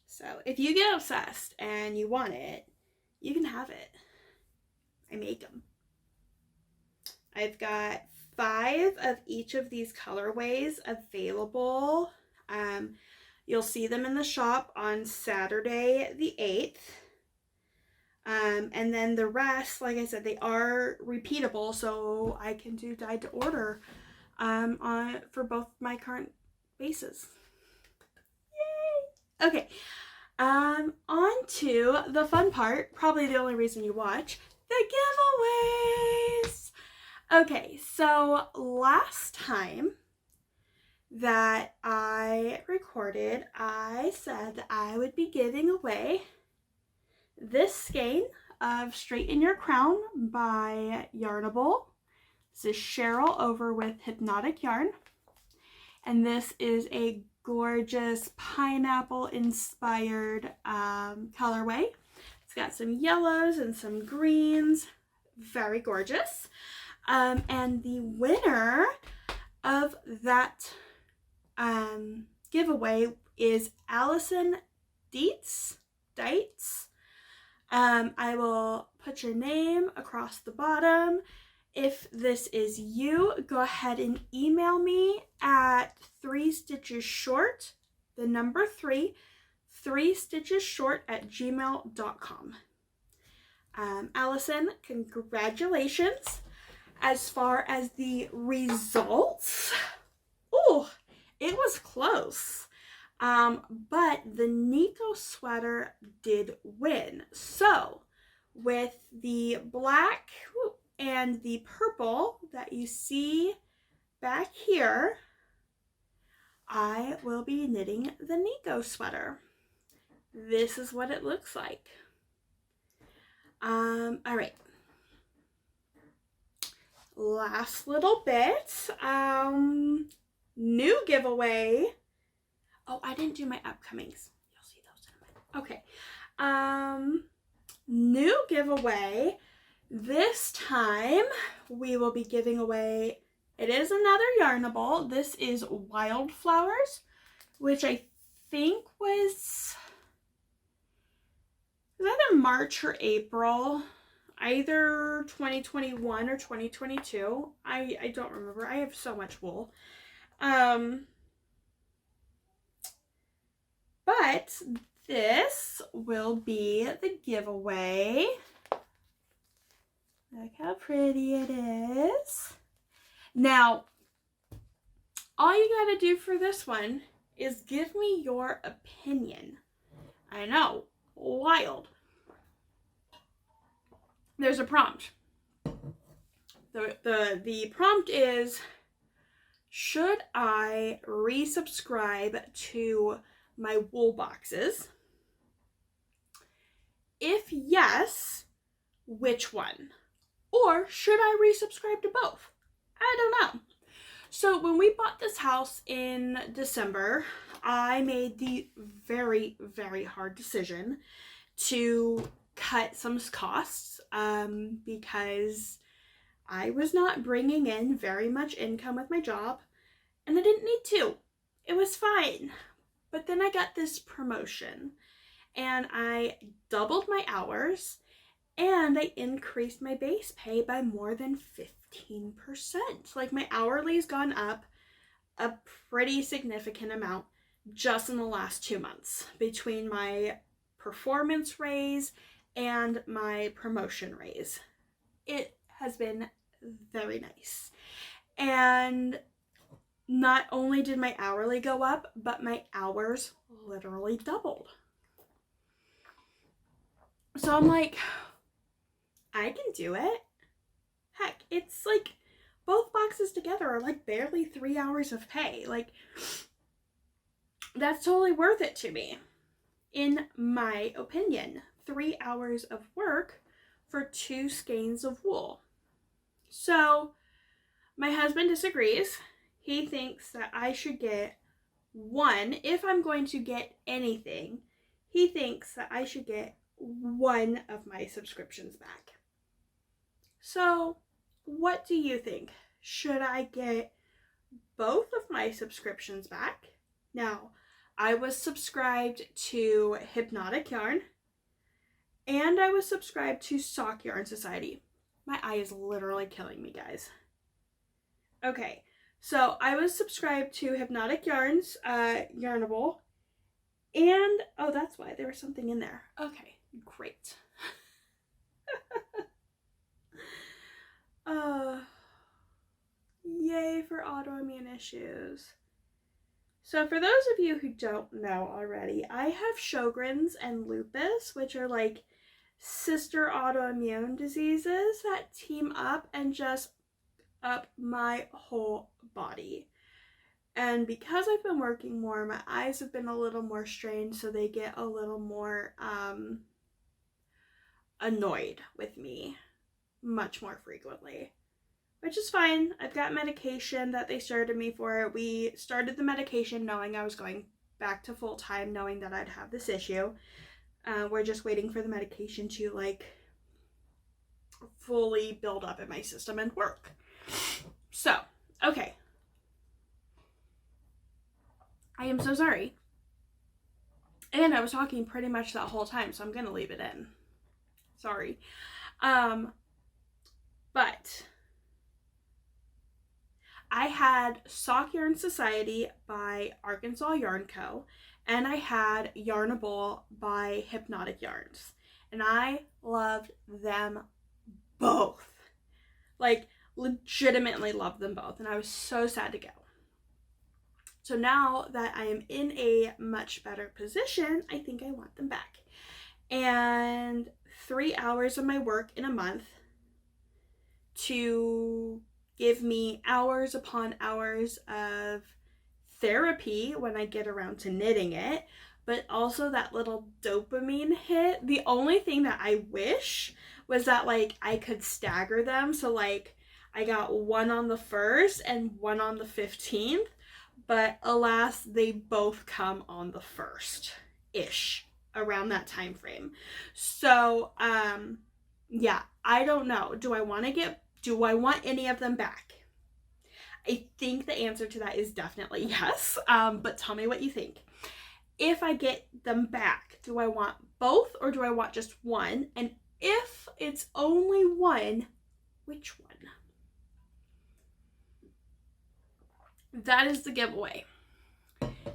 So if you get obsessed and you want it, you can have it. I make them. I've got 5 of each of these colorways available. You'll see them in the shop on Saturday the 8th. And then the rest, like I said, they are repeatable, so I can do dyed to order for both my current bases. Yay! Okay. On to the fun part, probably the only reason you watch, the giveaways. Okay, so last time that I recorded, I said that I would be giving away this skein of Straighten Your Crown by Yarnable. This is Cheryl over with Hypnotic Yarn. And this is a gorgeous pineapple inspired colorway. It's got some yellows and some greens. Very gorgeous. And the winner of that giveaway is Allison Dietz. I will put your name across the bottom. If this is you, go ahead and email me at 3stitchesshort, the number 3stitchesshort@gmail.com. Allison, congratulations. As far as the results, oh, it was close. But the Nico sweater did win. So with the black and the purple that you see back here, I will be knitting the Nico sweater. This is what it looks like. All right. Last little bit. New giveaway. Oh, I didn't do my upcomings. You'll see those in a minute. Okay. New giveaway. This time we will be giving away, it is another Yarnable. This is Wildflowers, which I think was either March or April, either 2021 or 2022. I don't remember. I have so much wool. But this will be the giveaway. Look how pretty it is. Now, all you gotta do for this one is give me your opinion. I know, wild. There's a prompt. The prompt is, should I resubscribe to my wool boxes? If yes, which one? Or should I resubscribe to both? I don't know. So when we bought this house in December, I made the very, very hard decision to cut some costs because I was not bringing in very much income with my job, and I didn't need to. It was fine. But then I got this promotion and I doubled my hours and I increased my base pay by more than 15%. Like, my hourly's gone up a pretty significant amount just in the last 2 months between my performance raise and my promotion raise. It has been very nice. And not only did my hourly go up, but my hours literally doubled. So I'm like, I can do it. Heck, it's like both boxes together are like barely 3 hours of pay. Like, that's totally worth it to me, in my opinion. 3 hours of work for 2 skeins of wool. So my husband disagrees. He thinks that I should get one, if I'm going to get anything, he thinks that I should get one of my subscriptions back. So what do you think? Should I get both of my subscriptions back? Now, I was subscribed to Hypnotic Yarn and I was subscribed to Sock Yarn Society. My eye is literally killing me, guys. Okay, so I was subscribed to Hypnotic Yarns, Yarnable, and, oh, that's why there was something in there. Okay, great. Yay for autoimmune issues. So for those of you who don't know already, I have Sjogren's and lupus, which are like sister autoimmune diseases that team up and just up my whole body. And because I've been working more, my eyes have been a little more strained, so they get a little more annoyed with me much more frequently, which is fine. I've got medication that they started me for. We started the medication knowing I was going back to full-time, knowing that I'd have this issue. We're just waiting for the medication to like fully build up in my system and work. So, okay. I am so sorry. And I was talking pretty much that whole time, so I'm going to leave it in. Sorry. But I had Sock Yarn Society by Arkansas Yarn Co. and I had Yarnable by Hypnotic Yarns. And I loved them both. Like, legitimately loved them both. And I was so sad to go. So now that I am in a much better position, I think I want them back. And 3 hours of my work in a month to give me hours upon hours of therapy when I get around to knitting it, but also that little dopamine hit. The only thing that I wish was that like I could stagger them. So like I got one on the 1st and one on the 15th, but alas, they both come on the 1st-ish, around that time frame. So yeah, I don't know. Do I want any of them back? I think the answer to that is definitely yes, but tell me what you think. If I get them back, do I want both or do I want just one? And if it's only one, which one? That is the giveaway.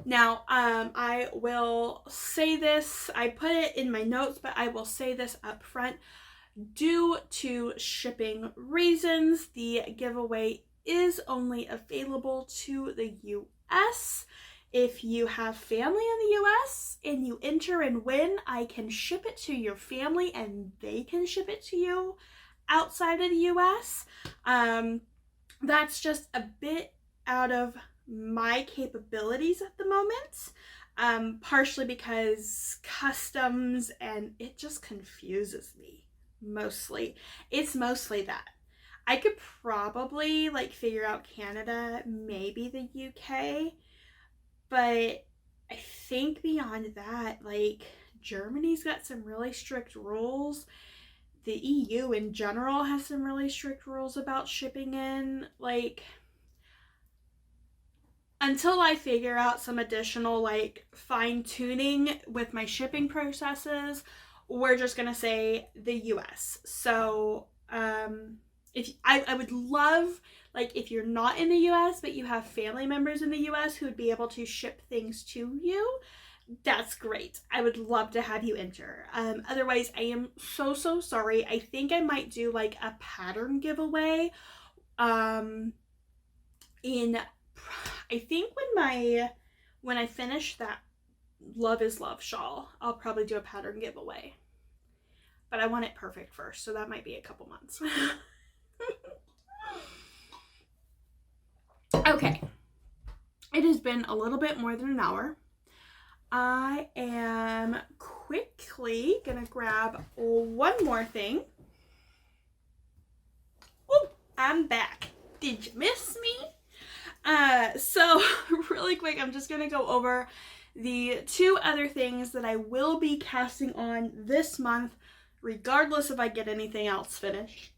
Now, I will say this, I put it in my notes, but I will say this up front. Due to shipping reasons, the giveaway is only available to the US. If you have family in the US and you enter and win, I can ship it to your family and they can ship it to you outside of the US. That's just a bit out of my capabilities at the moment, partially because customs, and it just confuses me. Mostly. It's mostly that. I could probably like figure out Canada, maybe the UK, but I think beyond that, like Germany's got some really strict rules. The EU in general has some really strict rules about shipping in. Like, until I figure out some additional like fine tuning with my shipping processes, we're just gonna say the US. So if I would love, like, if you're not in the US but you have family members in the US who would be able to ship things to you, that's great. I would love to have you enter. Otherwise, I am so sorry. I think I might do like a pattern giveaway I think when I finish that Love is Love shawl, I'll probably do a pattern giveaway. But I want it perfect first, so that might be a couple months. Okay. It has been a little bit more than an hour. I am quickly gonna grab one more thing. Oh, I'm back. Did you miss me? So really quick, I'm just gonna go over the 2 other things that I will be casting on this month, regardless if I get anything else finished.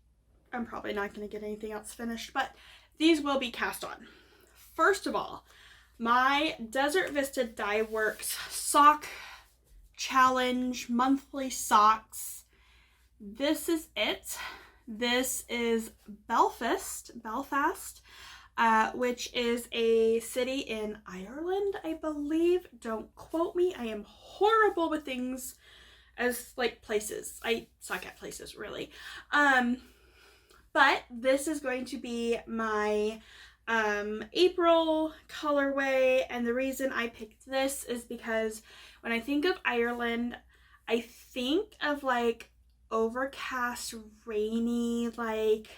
I'm probably not going to get anything else finished, but these will be cast on. First of all, my Desert Vista Dye Works sock challenge monthly socks. This is it. This is Belfast, which is a city in Ireland, I believe. Don't quote me. I am horrible with things as like places. I suck at places, really. But this is going to be my April colorway, and the reason I picked this is because when I think of Ireland, I think of like overcast, rainy, like,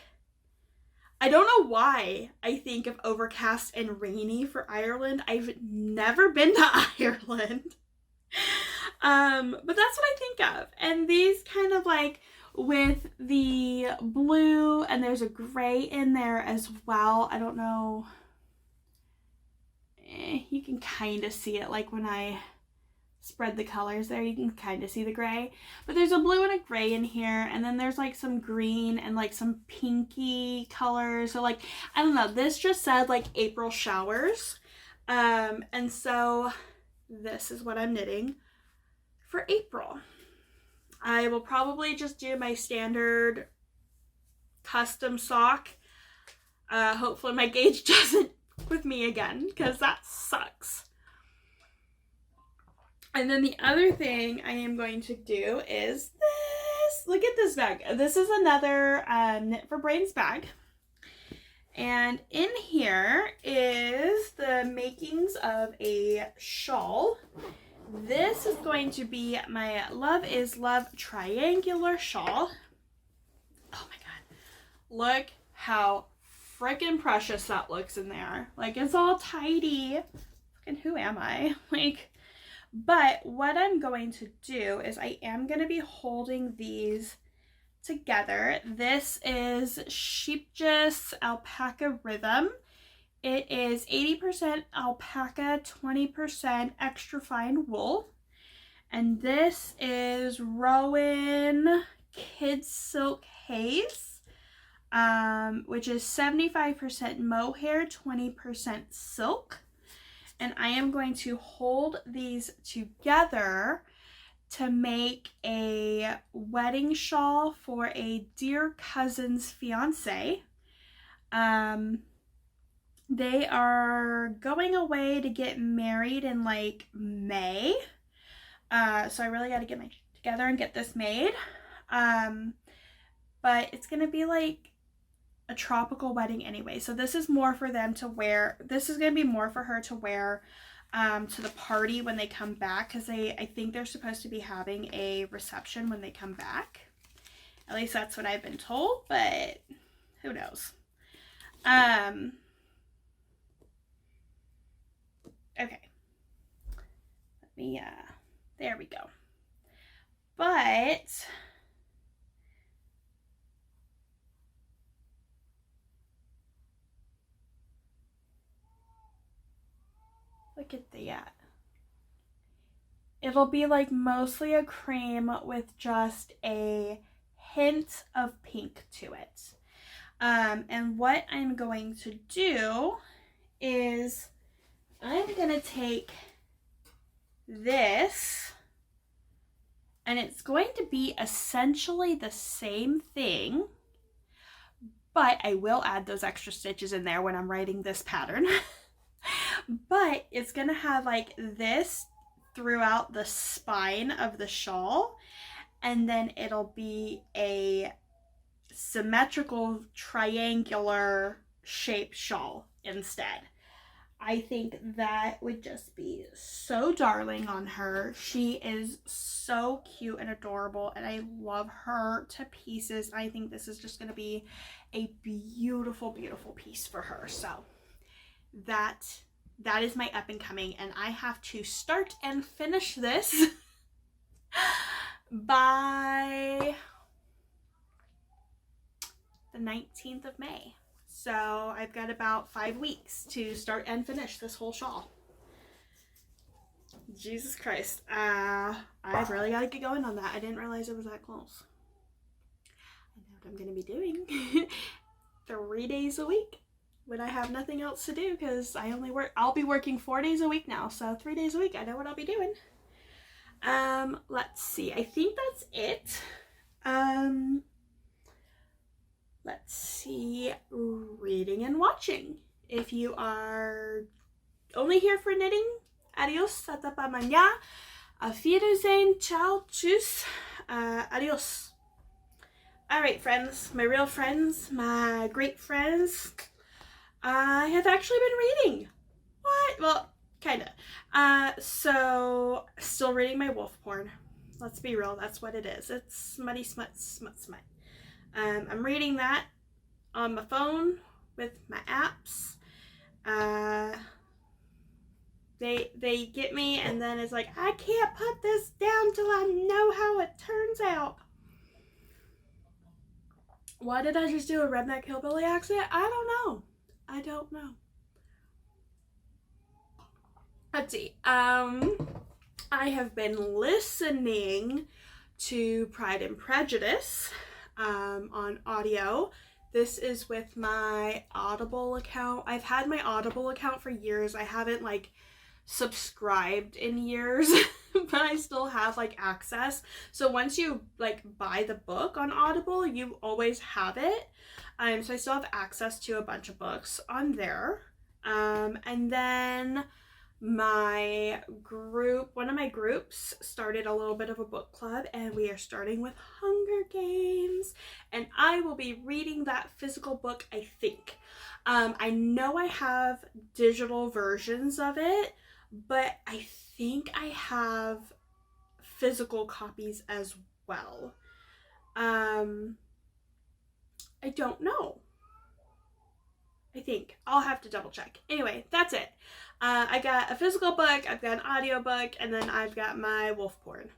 I don't know why I think of overcast and rainy for Ireland. I've never been to Ireland. But that's what I think of. And these kind of like with the blue, and there's a gray in there as well. I don't know. You can kind of see it like when I spread the colors there, you can kind of see the gray, but there's a blue and a gray in here, and then there's like some green and like some pinky colors. So like, I don't know, this just said like April showers, and so this is what I'm knitting for April. I will probably just do my standard custom sock. Hopefully my gauge doesn't with me again, because that sucks. And then the other thing I am going to do is this. Look at this bag. This is another Knit for Brains bag. And in here is the makings of a shawl. This is going to be my Love is Love triangular shawl. Oh my god. Look how freaking precious that looks in there. Like, it's all tidy. Fucking who am I? Like, but what I'm going to do is I am going to be holding these together. This is Sheepjess Alpaca Rhythm. It is 80% alpaca, 20% extra fine wool. And this is Rowan Kids Silk Haze, which is 75% mohair, 20% silk. And I am going to hold these together to make a wedding shawl for a dear cousin's fiance. They are going away to get married in like May. So I really got to get my together and get this made. But it's going to be like a tropical wedding anyway. So this is more for them to wear. This is going to be more for her to wear to the party when they come back, because I think they're supposed to be having a reception when they come back. At least that's what I've been told, but who knows. Okay. Let me, there we go. But look at that. It'll be like mostly a cream with just a hint of pink to it. And what I'm going to do is I'm going to take this, and it's going to be essentially the same thing, but I will add those extra stitches in there when I'm writing this pattern. But it's going to have like this throughout the spine of the shawl, and then it'll be a symmetrical triangular shaped shawl instead. I think that would just be so darling on her. She is so cute and adorable, and I love her to pieces. I think this is just going to be a beautiful, beautiful piece for her. So that is my up and coming, and I have to start and finish this by the 19th of May. So I've got about 5 weeks to start and finish this whole shawl. Jesus Christ. I've really got to get going on that. I didn't realize it was that close. I know what I'm going to be doing 3 days a week when I have nothing else to do, because I'll be working 4 days a week now. So 3 days a week, I know what I'll be doing. Let's see. I think that's it. Let's see, reading and watching. If you are only here for knitting, adios, hasta pa mañana, auf Wiedersehen, ciao, tschüss, adios. Alright friends, my real friends, my great friends, I have actually been reading. What? Well, kinda. So, still reading my wolf porn. Let's be real, that's what it is. It's smutty smut, smut, smut. I'm reading that on my phone with my apps. They get me, and then it's like, I can't put this down till I know how it turns out. Why did I just do a redneck hillbilly accent? I don't know. Let's see. I have been listening to Pride and Prejudice on audio. This is with my Audible account. I've had my Audible account for years. I haven't like subscribed in years, but I still have like access. So once you like buy the book on Audible, you always have it. So I still have access to a bunch of books on there. And then my group, one of my groups started a little bit of a book club, and we are starting with Hunger Games, and I will be reading that physical book, I think. I know I have digital versions of it, but I think I have physical copies as well. I don't know. I think. I'll have to double check. Anyway, that's it. I got a physical book, I've got an audio book, and then I've got my wolf porn.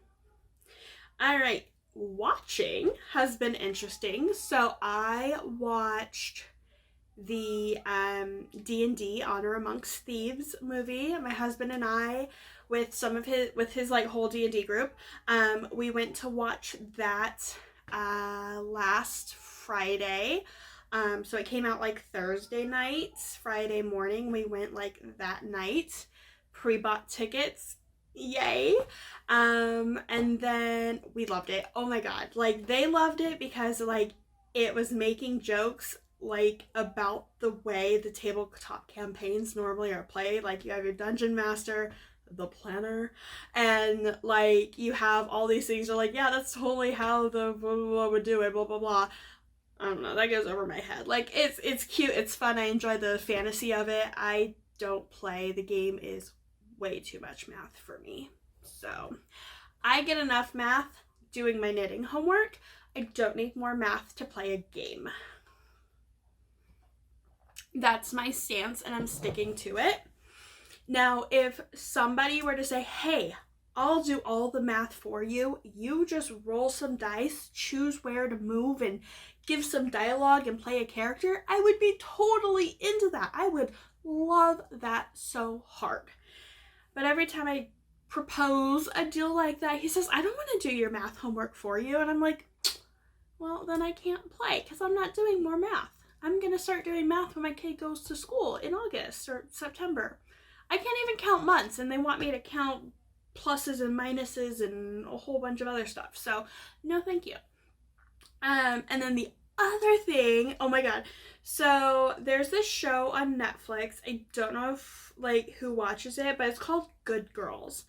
Alright, watching has been interesting. So I watched the D&D Honor Amongst Thieves movie. My husband and I, with his like whole D&D group, we went to watch that last Friday. So it came out like Thursday night. Friday morning we went like that night, pre-bought tickets, yay. And then we loved it. Oh my god, like they loved it because like it was making jokes like about the way the tabletop campaigns normally are played. Like you have your dungeon master, the planner, and like you have all these things. You're like, yeah, that's totally how the blah, blah, blah would do it, blah blah blah. I don't know, that goes over my head. Like it's cute, it's fun, I enjoy the fantasy of it. I don't play, the game is way too much math for me. So I get enough math doing my knitting homework. I don't need more math to play a game. That's my stance, and I'm sticking to it. Now, if somebody were to say, hey, I'll do all the math for you, you just roll some dice, choose where to move, and give some dialogue and play a character, I would be totally into that. I would love that so hard. But every time I propose a deal like that, he says, I don't want to do your math homework for you. And I'm like, well, then I can't play because I'm not doing more math. I'm going to start doing math when my kid goes to school in August or September. I can't even count months, and they want me to count pluses and minuses and a whole bunch of other stuff. So no, thank you. And then the other thing, oh my god, so there's this show on Netflix. I don't know if like who watches it, but it's called Good Girls,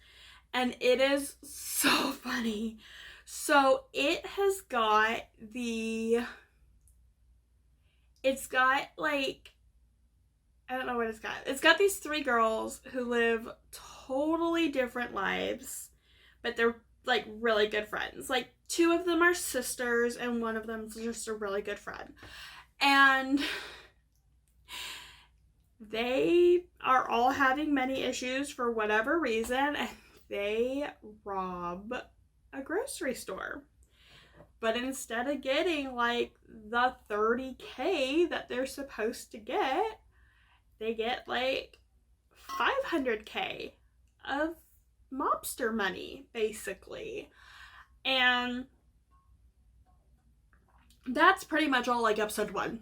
and it is so funny. So it has got like, I don't know what it's got. It's got these 3 girls who live totally different lives, but they're like really good friends. Like 2 of them are sisters and one of them is just a really good friend. And they are all having money issues for whatever reason, and they rob a grocery store. But instead of getting like the $30K that they're supposed to get, they get like $500K of mobster money, basically. And that's pretty much all like episode 1.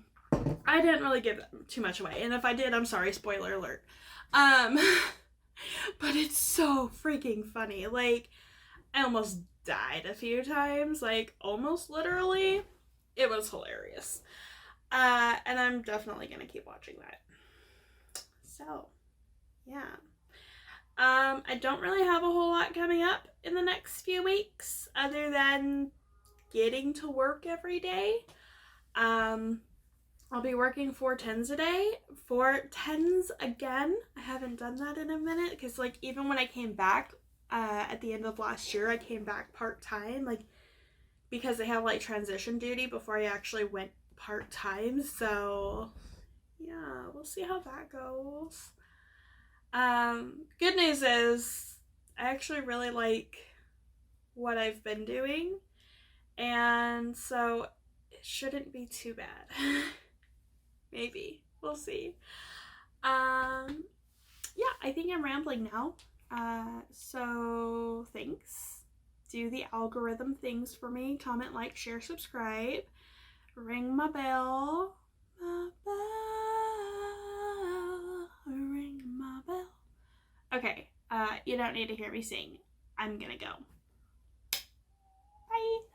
I didn't really give too much away, and if I did, I'm sorry, spoiler alert. But it's so freaking funny. Like, I almost died a few times, like almost literally. It was hilarious. And I'm definitely gonna keep watching that. So, yeah. I don't really have a whole lot coming up in the next few weeks other than getting to work every day. I'll be working 4 tens a day. 4 tens again. I haven't done that in a minute because like even when I came back at the end of last year, I came back part-time, like because they have like transition duty before I actually went part-time. So yeah, we'll see how that goes. Good news is I actually really like what I've been doing, and so it shouldn't be too bad. Maybe. We'll see. Yeah, I think I'm rambling now. So thanks. Do the algorithm things for me. Comment, like, share, subscribe. Ring my bell. My bell. Ring my bell. Okay. Okay, you don't need to hear me sing. I'm gonna go. Bye.